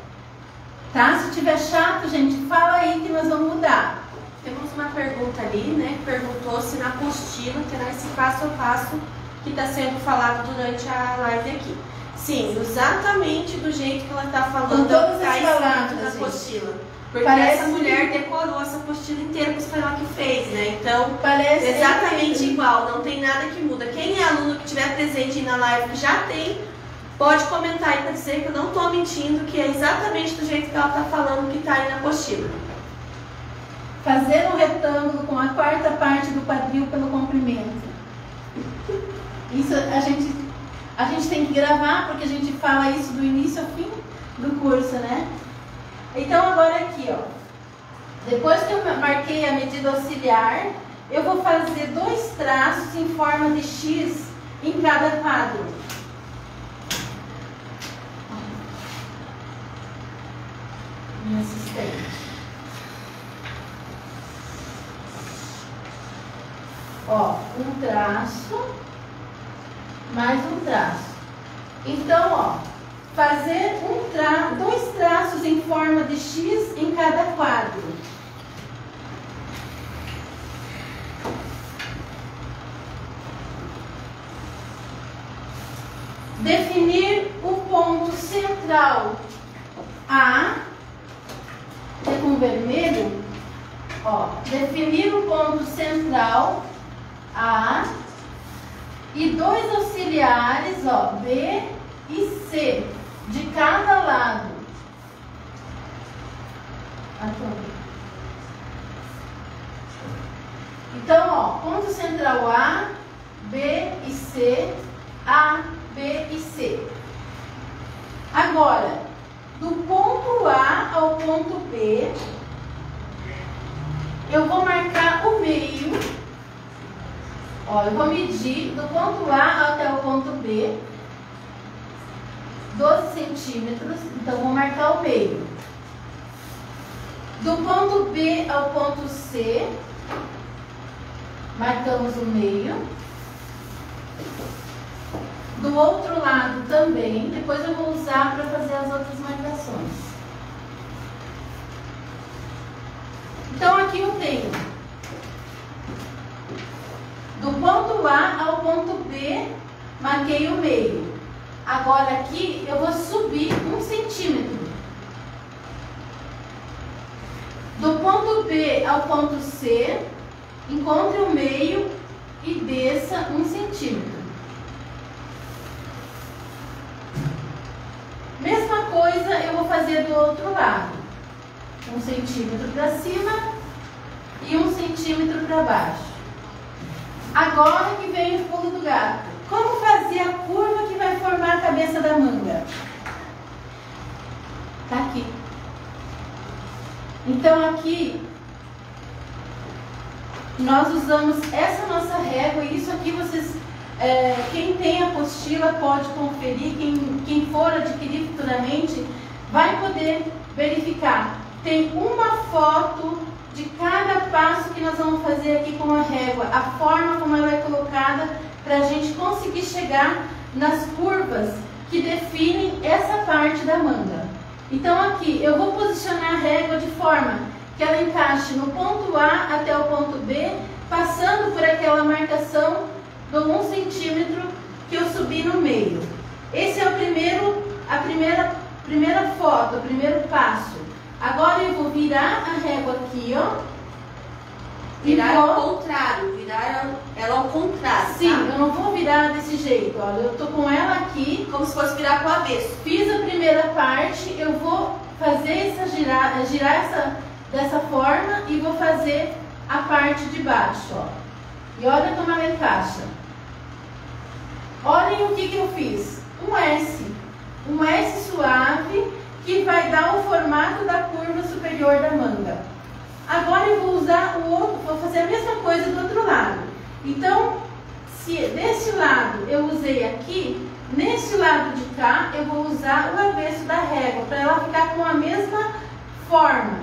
S1: Tá? Se tiver chato, gente, fala aí que nós vamos mudar.
S2: Temos uma pergunta ali, né, que perguntou se na apostila terá esse passo a passo que está sendo falado durante a live aqui. Sim, exatamente do jeito que ela está falando, está escrito na apostila. Porque essa mulher decorou essa apostila inteira, porque foi ela que fez, né? Então,
S1: parece
S2: exatamente igual, não tem nada que muda. Quem é aluno que estiver presente na live que já tem, pode comentar aí para dizer que eu não estou mentindo, que é exatamente do jeito que ela está falando que está aí na apostila.
S1: Fazer um retângulo com a quarta parte do quadril pelo comprimento. Isso a gente tem que gravar, porque a gente fala isso do início ao fim do curso, né? Então agora aqui, ó, depois que eu marquei a medida auxiliar, eu vou fazer 2 traços em forma de X em cada quadro. Minha assistente. Ó, um traço, mais um traço. Então, ó, fazer 2 traços em forma de X em cada quadro. Definir o ponto central A, é com vermelho, ó, definir o ponto central A e 2 auxiliares, ó, B e C, de cada lado. Então, ó, ponto central A, B e C, A, B e C. Agora, do ponto A ao ponto B, eu vou marcar o meio. Ó, eu vou medir do ponto A até o ponto B, 12 centímetros, então vou marcar o meio. Do ponto B ao ponto C, marcamos o meio. Do outro lado também, depois eu vou usar para fazer as outras marcações. Então aqui eu tenho do ponto A ao ponto B, marquei o meio. Agora aqui eu vou subir 1 centímetro. Do ponto B ao ponto C, encontre o meio e desça 1 centímetro. Mesma coisa eu vou fazer do outro lado. 1 centímetro para cima e 1 centímetro para baixo. Agora que vem o pulo do gato. Como fazer a curva que vai formar a cabeça da manga? Tá aqui. Então aqui nós usamos essa nossa régua e isso aqui vocês, quem tem a apostila pode conferir, quem for adquirir futuramente vai poder verificar. Tem uma foto de cada passo que nós vamos fazer aqui com a régua, a forma como ela é colocada para a gente conseguir chegar nas curvas que definem essa parte da manga. Então aqui eu vou posicionar a régua de forma que ela encaixe no ponto A até o ponto B, passando por aquela marcação do 1 centímetro que eu subi no meio. Esse é a primeira foto, o primeiro passo. Agora eu vou virar a régua aqui, ó.
S2: Virar ao contrário, virar ela ao contrário.
S1: Sim,
S2: tá?
S1: eu não vou virar desse jeito, ó. Eu tô com ela aqui.
S2: Como se fosse virar para o avesso.
S1: Fiz a primeira parte, eu vou fazer girar essa dessa forma e vou fazer a parte de baixo, ó. E olha como ela encaixa. Olhem o que eu fiz. Um S suave que vai dar o formato da curva superior da manga. Agora eu vou usar o outro, vou fazer a mesma coisa do outro lado. Então, se desse lado eu usei aqui, nesse lado de cá eu vou usar o avesso da régua para ela ficar com a mesma forma.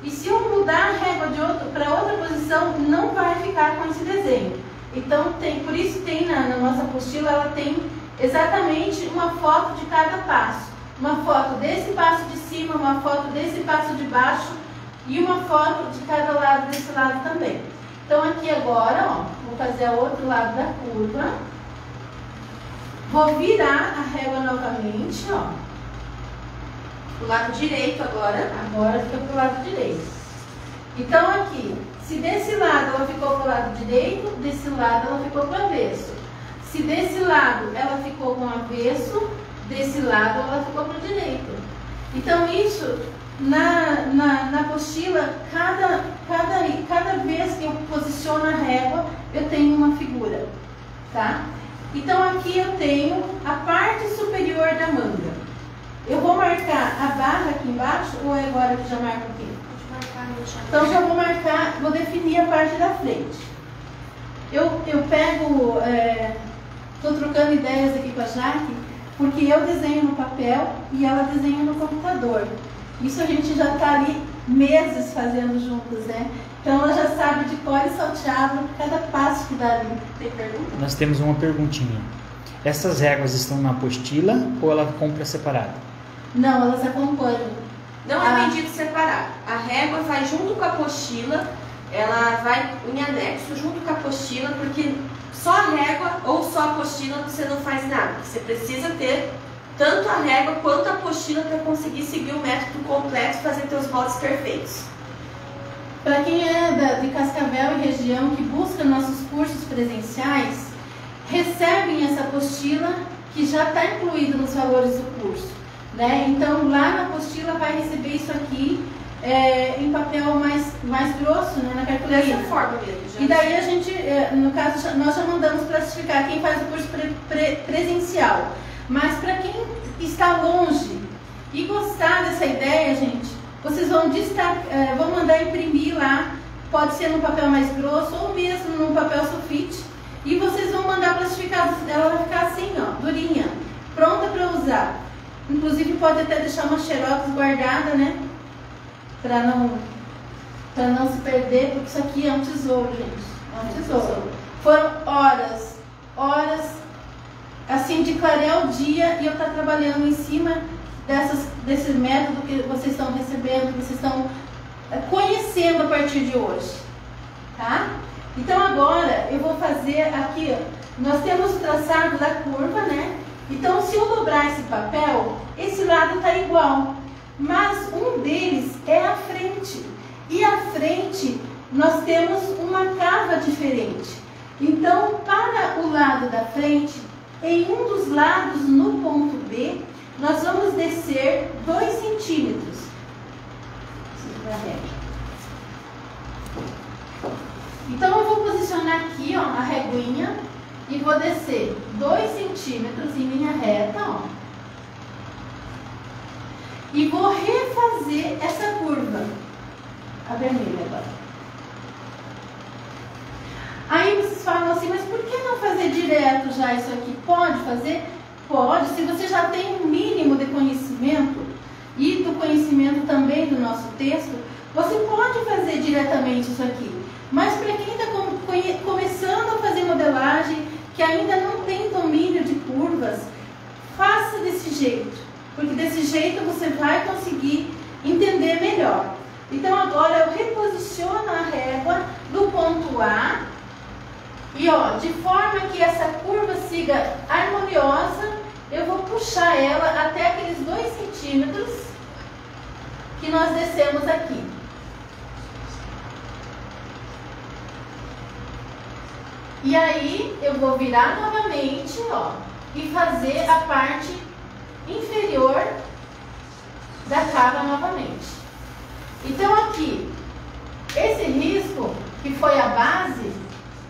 S1: E se eu mudar a régua para outra posição, não vai ficar com esse desenho. Então, por isso tem na nossa apostila, ela tem exatamente uma foto de cada passo. Uma foto desse passo de cima, uma foto desse passo de baixo e uma foto de cada lado desse lado também. Então aqui agora, ó, vou fazer o outro lado da curva. Vou virar a régua novamente, ó.
S2: Do lado direito agora.
S1: Agora fica pro lado direito. Então aqui, se desse lado ela ficou pro lado direito, desse lado ela ficou pro avesso. Se desse lado ela ficou com avesso, desse lado ela ficou para o direito. Então isso, na apostila, cada vez que eu posiciono a régua, eu tenho uma figura, tá? Então aqui eu tenho a parte superior da manga. Eu vou marcar a barra aqui embaixo, ou é agora que já marco aqui?
S2: Pode marcar no chão.
S1: Então já vou marcar, vou definir a parte da frente. Eu pego, estou trocando ideias aqui com a Jaque, porque eu desenho no papel e ela desenha no computador. Isso a gente já está ali meses fazendo juntos, né? Então ela já sabe de cor e salteado cada passo que dá ali.
S2: Tem pergunta?
S3: Nós temos uma perguntinha. Essas réguas estão na apostila ou ela compra separado?
S1: Não, elas acompanham.
S2: Não é vendido separado. A régua vai junto com a apostila, ela vai em anexo junto com a apostila, porque só a régua ou só a apostila você não faz nada. Você precisa ter tanto a régua quanto a apostila para conseguir seguir o método completo e fazer seus moldes perfeitos.
S1: Para quem é de Cascavel e região que busca nossos cursos presenciais, recebem essa apostila que já está incluída nos valores do curso, né? Então lá na apostila vai receber isso aqui em papel mais grosso, né, na cartolina.
S2: Dessa forma mesmo.
S1: E daí a gente, no caso, nós já mandamos plastificar quem faz o curso presencial. Mas para quem está longe e gostar dessa ideia, gente, vocês vão mandar imprimir lá, pode ser num papel mais grosso ou mesmo num papel sulfite, e vocês vão mandar plastificar, ela vai ficar assim, ó, durinha, pronta para usar. Inclusive pode até deixar uma xerox guardada, né, para não se perder, porque isso aqui é um tesouro, gente, é um tesouro. Foram horas, assim, de clarear o dia, e eu estou trabalhando em cima desse método que vocês estão recebendo, que vocês estão conhecendo a partir de hoje, tá? Então agora eu vou fazer aqui, nós temos o traçado da curva, né? Então se eu dobrar esse papel, esse lado está igual, mas um deles é a frente, e a frente nós temos uma cava diferente. Então para o lado da frente, em um dos lados no ponto B, nós vamos descer 2 centímetros. Então eu vou posicionar aqui, ó, a reguinha e vou descer 2 centímetros em linha reta, ó. E vou refazer essa curva, a vermelha agora. Aí vocês falam assim, mas por que não fazer direto já isso aqui? Pode fazer? Pode, se você já tem um mínimo de conhecimento e do conhecimento também do nosso texto, você pode fazer diretamente isso aqui. Mas para quem está começando a fazer modelagem, que ainda não tem domínio de curvas, faça desse jeito, porque desse jeito você vai conseguir entender melhor. Então agora eu reposiciono a régua do ponto A, e ó, de forma que essa curva siga harmoniosa, eu vou puxar ela até aqueles 2 centímetros que nós descemos aqui. E aí eu vou virar novamente, ó, e fazer a parte inferior da cava novamente. Então aqui, esse risco que foi a base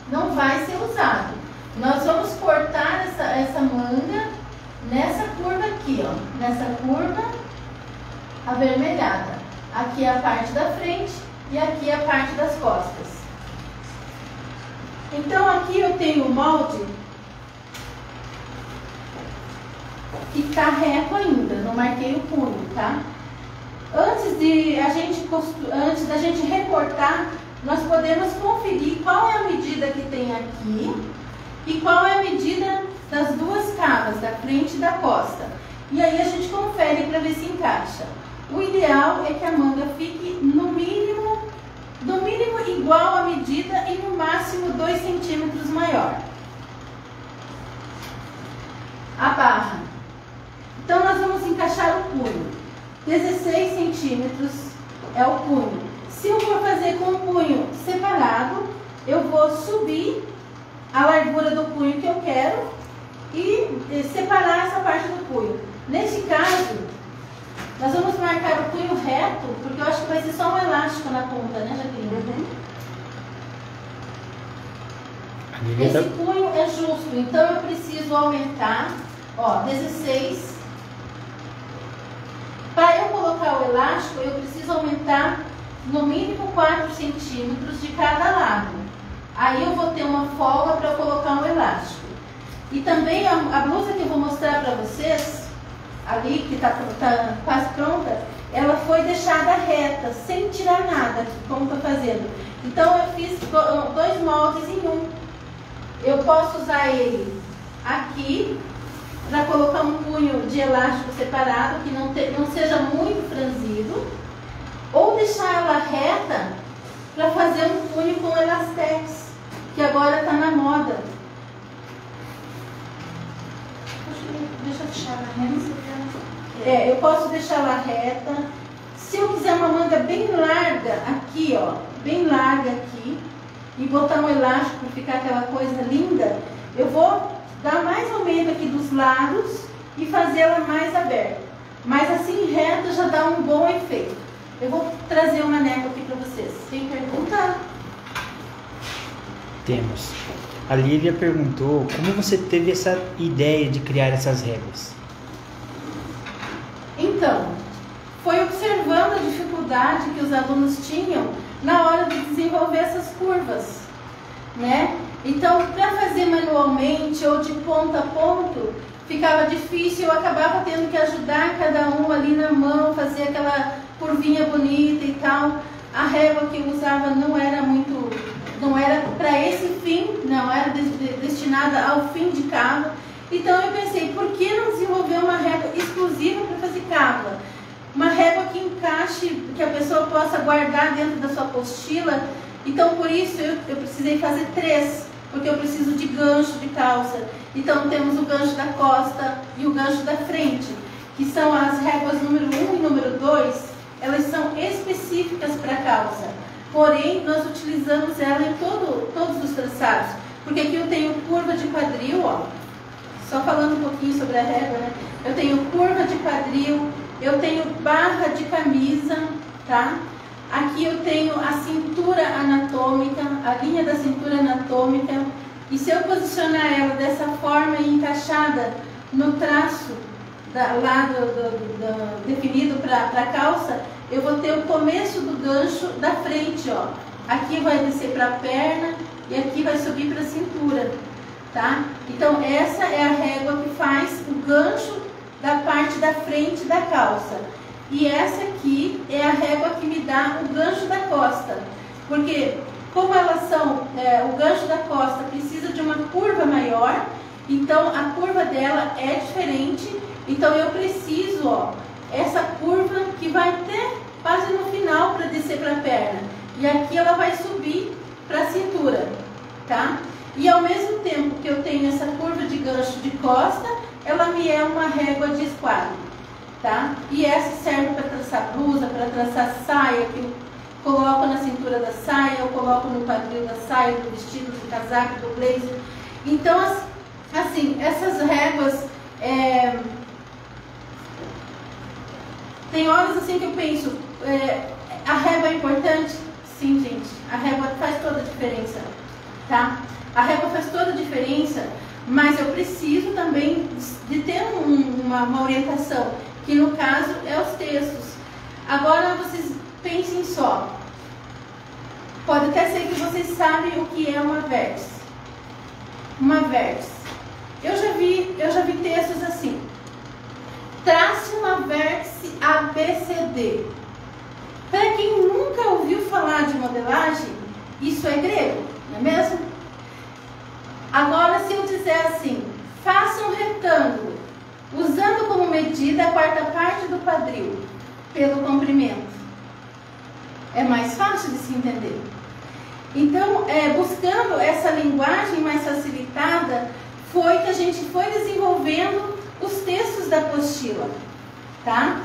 S1: não vai ser usado. Nós vamos cortar essa manga nessa curva aqui, ó, nessa curva avermelhada. Aqui é a parte da frente e aqui é a parte das costas. Então aqui eu tenho o molde que está reto ainda, não marquei o punho, tá? Antes da gente recortar, nós podemos conferir qual é a medida que tem aqui e qual é a medida das duas cavas, da frente e da costa. E aí a gente confere para ver se encaixa. O ideal é que a manga fique no mínimo igual à medida e no máximo 2 centímetros maior. A barra. Então nós vamos encaixar o punho. 16 centímetros é o punho. Se eu for fazer com o punho separado, eu vou subir a largura do punho que eu quero e separar essa parte do punho. Nesse caso, nós vamos marcar o punho reto, porque eu acho que vai ser só um elástico na ponta, né, Jaqueline? Uhum. Esse punho é justo, então eu preciso aumentar, ó, 16. Para eu colocar o elástico, eu preciso aumentar no mínimo 4 centímetros de cada lado. Aí eu vou ter uma folga para eu colocar o elástico. E também a blusa que eu vou mostrar para vocês, ali que está quase pronta, ela foi deixada reta, sem tirar nada, como estou fazendo. Então eu fiz 2 moldes em um. Eu posso usar ele aqui, para colocar um punho de elástico separado, que não seja muito franzido, ou deixar ela reta para fazer um punho com elastex, que agora está na moda. Deixa eu deixar ela reta. Eu posso deixar ela reta. Se eu quiser uma manga bem larga, aqui, ó, bem larga aqui, e botar um elástico para ficar aquela coisa linda, Eu vou dar mais aumento aqui dos lados e fazê-la mais aberta. Mas assim reto já dá um bom efeito. Eu vou trazer uma négua aqui para vocês. Tem pergunta?
S3: Temos. A Lívia perguntou como você teve essa ideia de criar essas réguas.
S1: Então, foi observando a dificuldade que os alunos tinham na hora de desenvolver essas curvas, né? Então, para fazer manualmente ou de ponto a ponto, ficava difícil, eu acabava tendo que ajudar cada um ali na mão, fazer aquela curvinha bonita e tal. A régua que eu usava não era para esse fim, não era destinada ao fim de cava. Então eu pensei, por que não desenvolver uma régua exclusiva para fazer cava? Uma régua que encaixe, que a pessoa possa guardar dentro da sua apostila. Então por isso eu precisei fazer 3, porque eu preciso de gancho de calça. Então temos o gancho da costa e o gancho da frente, que são as réguas número 1 e número 2, elas são específicas para calça. Porém, nós utilizamos ela em todos os traçados, porque aqui eu tenho curva de quadril, ó. Só falando um pouquinho sobre a régua, né? Eu tenho curva de quadril, eu tenho barra de camisa, tá? Aqui eu tenho a cintura anatômica, a linha da cintura anatômica. E se eu posicionar ela dessa forma e encaixada no traço definido para a calça, eu vou ter o começo do gancho da frente, ó. Aqui vai descer para a perna e aqui vai subir para a cintura, tá? Então essa é a régua que faz o gancho da parte da frente da calça. E essa aqui é a régua que me dá o gancho da costa, porque como elas são, o gancho da costa precisa de uma curva maior, então a curva dela é diferente, então eu preciso, ó, essa curva que vai até quase no final para descer para a perna, e aqui ela vai subir para a cintura, tá? E ao mesmo tempo que eu tenho essa curva de gancho de costa, ela me é uma régua de esquadro, tá? E essa serve para traçar blusa, para traçar saia, que eu coloco na cintura da saia, eu coloco no quadril da saia, do vestido, do casaco, do blazer. Então, assim, essas réguas, tem horas assim que eu penso, a régua é importante? Sim, gente, a régua faz toda a diferença, tá? A régua faz toda a diferença, mas eu preciso também de ter uma orientação, que no caso é os textos. Agora vocês pensem só, pode até ser que vocês sabem o que é uma vértice. Uma vértice. Eu já vi textos assim: trace uma vértice ABCD. Para quem nunca ouviu falar de modelagem, isso é grego, não é mesmo? Agora, se eu dizer assim, faça um retângulo, usando como medida a quarta parte do quadril, pelo comprimento. É mais fácil de se entender. Então, buscando essa linguagem mais facilitada, foi que a gente foi desenvolvendo os textos da apostila, tá?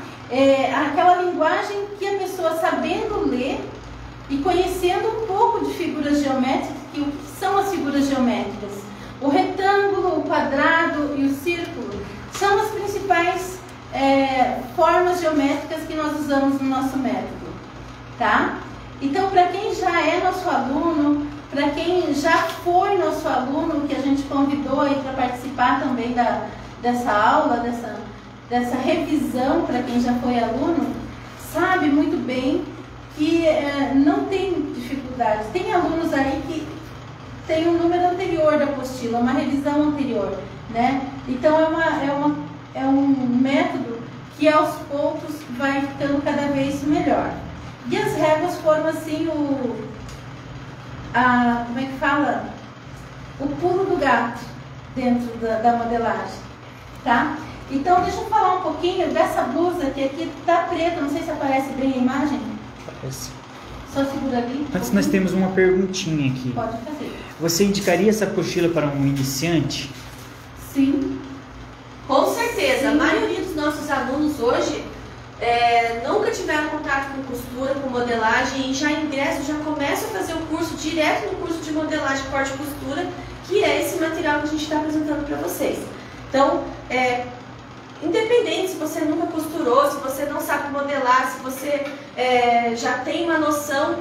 S1: Aquela linguagem que a pessoa, sabendo ler e conhecendo um pouco de figuras geométricas, que o que são as figuras geométricas? O retângulo, o quadrado e o círculo são as principais formas geométricas que nós usamos no nosso método, tá? Então, para quem já é nosso aluno, para quem já foi nosso aluno, que a gente convidou aí para participar também dessa aula, dessa revisão, para quem já foi aluno, sabe muito bem que não tem dificuldade. Tem alunos aí que tem um número anterior da apostila, uma revisão anterior, né? Então é um método que aos poucos vai ficando cada vez melhor. E as réguas foram assim como é que fala? O pulo do gato dentro da modelagem, tá? Então deixa eu falar um pouquinho dessa blusa que aqui tá preta, não sei se aparece bem a imagem.
S3: Aparece.
S1: Só segura ali.
S3: Antes nós temos uma perguntinha aqui.
S1: Pode fazer.
S3: Você indicaria essa apostila para um iniciante?
S1: Sim.
S2: Com certeza.
S1: Sim.
S2: A maioria dos nossos alunos hoje nunca tiveram contato com costura, com modelagem, e já ingressam, já começam a fazer o curso direto no curso de modelagem, corte e costura, que é esse material que a gente está apresentando para vocês. Então, independente se você nunca costurou, se você não sabe modelar, se você já tem uma noção,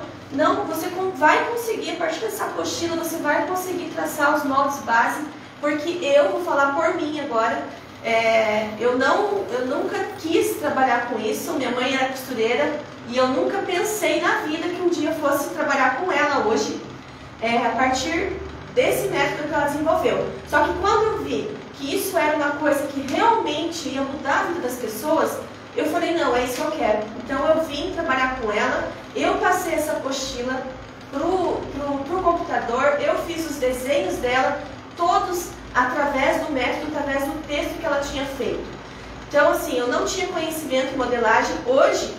S2: você vai conseguir, a partir dessa apostila, você vai conseguir traçar os moldes base, porque eu vou falar por mim agora. Eu nunca quis trabalhar com isso, minha mãe era costureira e eu nunca pensei na vida que um dia fosse trabalhar com ela hoje, a partir desse método que ela desenvolveu. Só que quando eu vi que isso era uma coisa que realmente ia mudar a vida das pessoas, eu falei, não, é isso que eu quero. Então eu vim trabalhar com ela, eu passei essa apostila pro computador, eu fiz os desenhos dela, todos através do método, através do texto que ela tinha feito. Então, assim, eu não tinha conhecimento em modelagem. Hoje,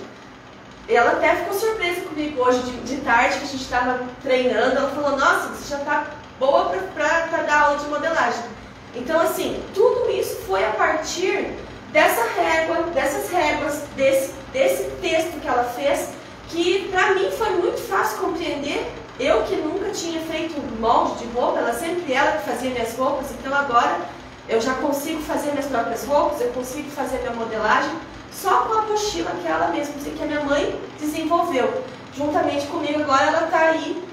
S2: ela até ficou surpresa comigo hoje de tarde, que a gente estava treinando. Ela falou, nossa, você já está boa para dar aula de modelagem. Então, assim, tudo isso foi a partir dessas réguas, desse texto que ela fez, que para mim foi muito fácil compreender. Eu que nunca tinha feito molde de roupa, ela que fazia minhas roupas, então agora eu já consigo fazer minhas próprias roupas, eu consigo fazer minha modelagem só com a apostila que ela mesma, que a minha mãe desenvolveu. Juntamente comigo agora ela está aí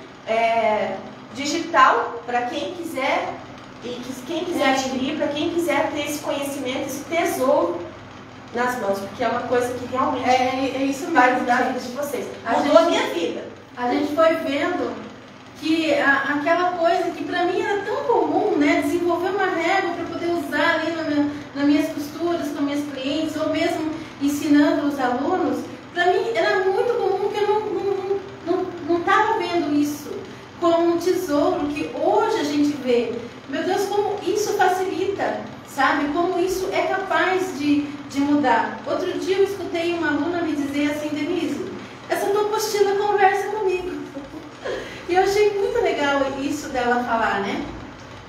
S2: digital para quem quiser, e quem quiser adquirir, para quem quiser ter esse conhecimento, esse tesouro nas mãos, porque é uma coisa que realmente
S1: isso
S2: vai
S1: mesmo,
S2: mudar a vida de vocês. Mudou a minha vida.
S1: A gente foi vendo que aquela coisa que para mim era tão comum, né, desenvolver uma régua para poder usar ali nas minhas costuras com minhas clientes, ou mesmo ensinando os alunos, para mim era muito comum, que eu não estava vendo isso como um tesouro que hoje a gente vê. Meu Deus, como isso facilita, sabe? Como isso é capaz de mudar. Outro dia eu escutei uma aluna me dizer assim, Denise, essa tua apostila conversa comigo. E eu achei muito legal isso dela falar, né?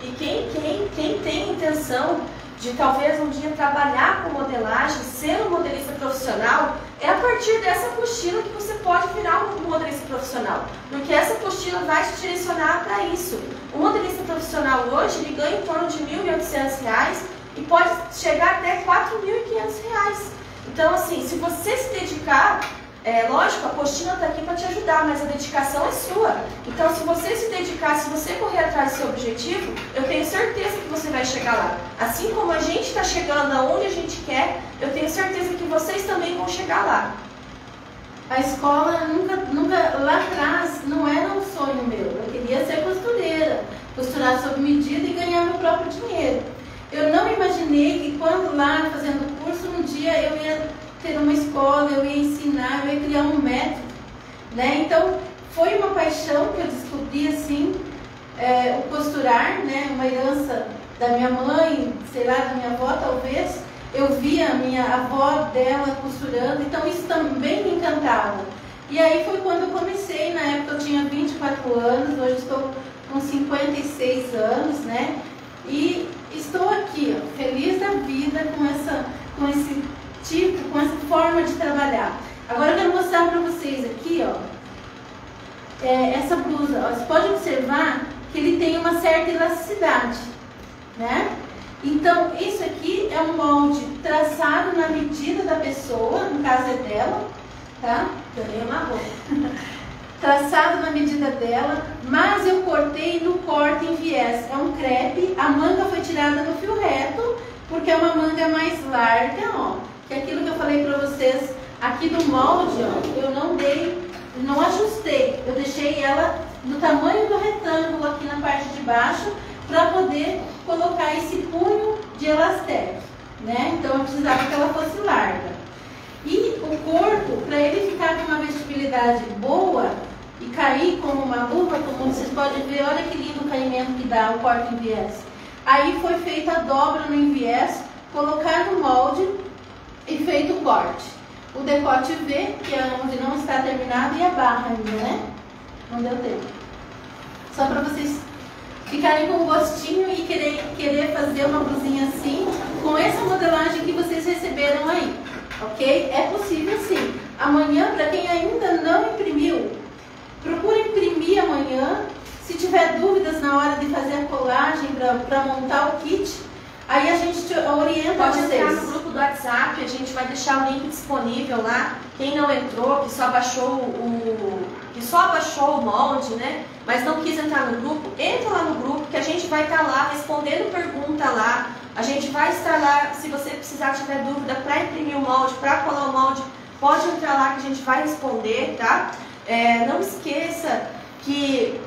S2: E quem tem intenção de talvez um dia trabalhar com modelagem, ser um modelista profissional, é a partir dessa apostila que você pode virar um modelista profissional. Porque essa apostila vai te direcionar para isso. O modelista profissional hoje, ele ganha em torno de R$ 1.800 e pode chegar até R$ 4.500. Então, assim, se você se dedicar, lógico, a apostila está aqui para te ajudar, mas a dedicação é sua. Então, se você se dedicar, se você correr atrás do seu objetivo, eu tenho certeza que você vai chegar lá. Assim como a gente está chegando aonde a gente quer, eu tenho certeza que vocês também vão chegar lá.
S1: A escola nunca lá atrás, não era um sonho meu. Eu queria ser costureira, costurar sob medida e ganhar meu próprio dinheiro. Eu não imaginei que quando lá, fazendo o curso, um dia eu ia ter uma escola, eu ia ensinar, eu ia criar um método, né? Então, foi uma paixão que eu descobri, assim, o costurar, né? Uma herança da minha mãe, sei lá, da minha avó, talvez. Eu via a minha avó dela costurando, então isso também me encantava. E aí foi quando eu comecei, na época eu tinha 24 anos, hoje estou com 56 anos, né? E estou aqui, ó, feliz da vida com esse tipo, com essa forma de trabalhar. Agora eu quero mostrar para vocês aqui, ó, essa blusa. Ó, você pode observar que ele tem uma certa elasticidade, né? Então, isso aqui é um molde traçado na medida da pessoa, no caso é dela, tá?
S2: Também amarrou.
S1: Traçado na medida dela, mas eu cortei no corte em viés. É um crepe, a manga foi tirada no fio reto, porque é uma manga mais larga, ó. Que é aquilo que eu falei pra vocês, aqui do molde, ó, eu não ajustei. Eu deixei ela no tamanho do retângulo aqui na parte de baixo, para poder colocar esse punho de elastique, né? Então eu precisava que ela fosse larga. E o corpo, para ele ficar com uma vestibilidade boa e cair como uma luva, como vocês podem ver, olha que lindo o caimento que dá o corte em viés. Aí foi feita a dobra no enviés, colocar no molde e feito o corte. O decote V, que é onde não está terminado, e a barra ainda, né? Não deu tempo. Só para vocês ficarem com gostinho e querer fazer uma blusinha assim, com essa modelagem que vocês receberam aí, ok? É possível sim. Amanhã, para quem ainda não imprimiu, procura imprimir amanhã. Se tiver dúvidas na hora de fazer a colagem para montar o kit, aí a gente orienta
S2: Pode
S1: vocês.
S2: entrar no grupo do WhatsApp, a gente vai deixar o link disponível lá. Quem não entrou, que só baixou o molde, né? Mas não quis entrar no grupo, entra lá no grupo que a gente vai estar lá respondendo pergunta lá. A gente vai estar lá, se você precisar, tiver dúvida para imprimir o molde, para colar o molde, pode entrar lá que a gente vai responder, tá? Não esqueça que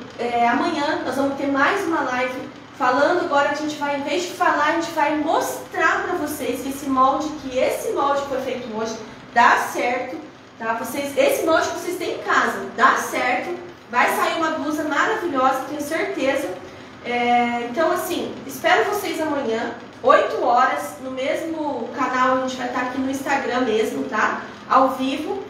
S2: amanhã nós vamos ter mais uma live falando. Agora a gente vai, em vez de falar, a gente vai mostrar para vocês que esse molde que foi feito hoje dá certo, tá? Esse molde que vocês têm em casa dá certo, vai sair uma blusa maravilhosa, tenho certeza. Então assim, espero vocês amanhã, 8 horas, no mesmo canal. A gente vai estar aqui no Instagram mesmo, tá? Ao vivo,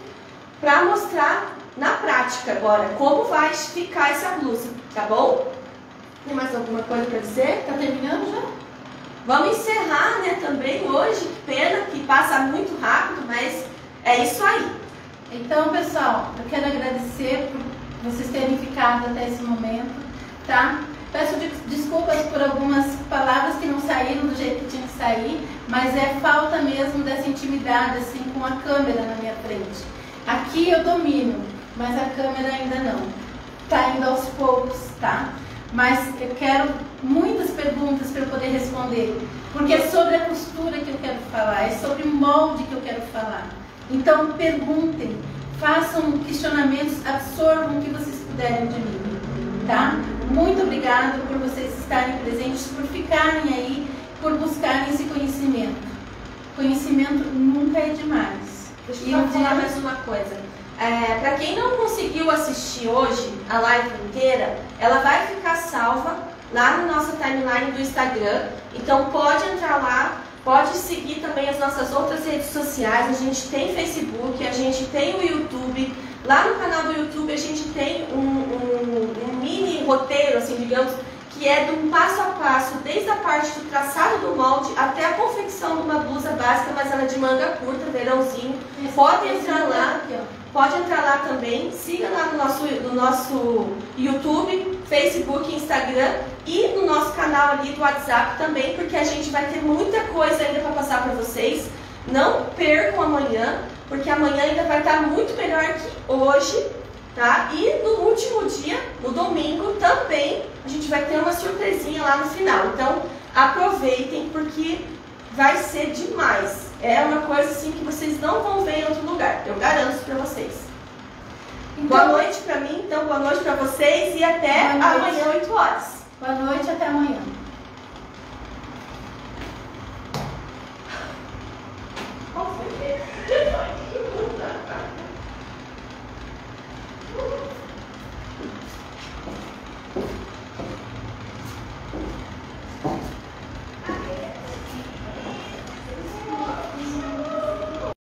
S2: para mostrar na prática agora como vai ficar essa blusa, tá bom? Tem mais alguma coisa para dizer?
S1: Tá terminando já?
S2: Vamos encerrar, né, também hoje. Que pena que passa muito rápido, mas é isso aí.
S1: Então, pessoal, eu quero agradecer por vocês terem ficado até esse momento, tá? Peço desculpas por algumas palavras que não saíram do jeito que tinha que sair, mas é falta mesmo dessa intimidade, assim, com a câmera na minha frente. Aqui eu domino, mas a câmera ainda não. Tá indo aos poucos, tá? Mas eu quero muitas perguntas para eu poder responder, porque é sobre a costura que eu quero falar, é sobre o molde que eu quero falar. Então perguntem, façam questionamentos, absorvam o que vocês puderem de mim, tá? Muito obrigada por vocês estarem presentes, por ficarem aí, por buscarem esse conhecimento. Conhecimento nunca é demais.
S2: Deixa eu só falar mais uma coisa. Para quem não conseguiu assistir hoje a live inteira, ela vai ficar salva lá na nossa timeline do Instagram. Então pode entrar lá, pode seguir também as nossas outras redes sociais. A gente tem Facebook, a gente tem o YouTube. Lá no canal do YouTube a gente tem um mini roteiro, assim, digamos, que é de um passo a passo, desde a parte do traçado do molde até a confecção de uma blusa básica, mas ela é de manga curta, verãozinho. Pode entrar lá. Pode entrar lá também, siga lá no nosso YouTube, Facebook, Instagram e no nosso canal ali do WhatsApp também, porque a gente vai ter muita coisa ainda para passar para vocês. Não percam amanhã, porque amanhã ainda vai estar muito melhor que hoje, tá? E no último dia, no domingo, também a gente vai ter uma surpresinha lá no final. Então aproveitem, porque vai ser demais. É uma coisa assim que vocês não vão ver em outro lugar. Eu garanto isso pra vocês. Então, boa noite pra mim, então boa noite pra vocês e até amanhã, 8 horas.
S1: Boa noite, até amanhã.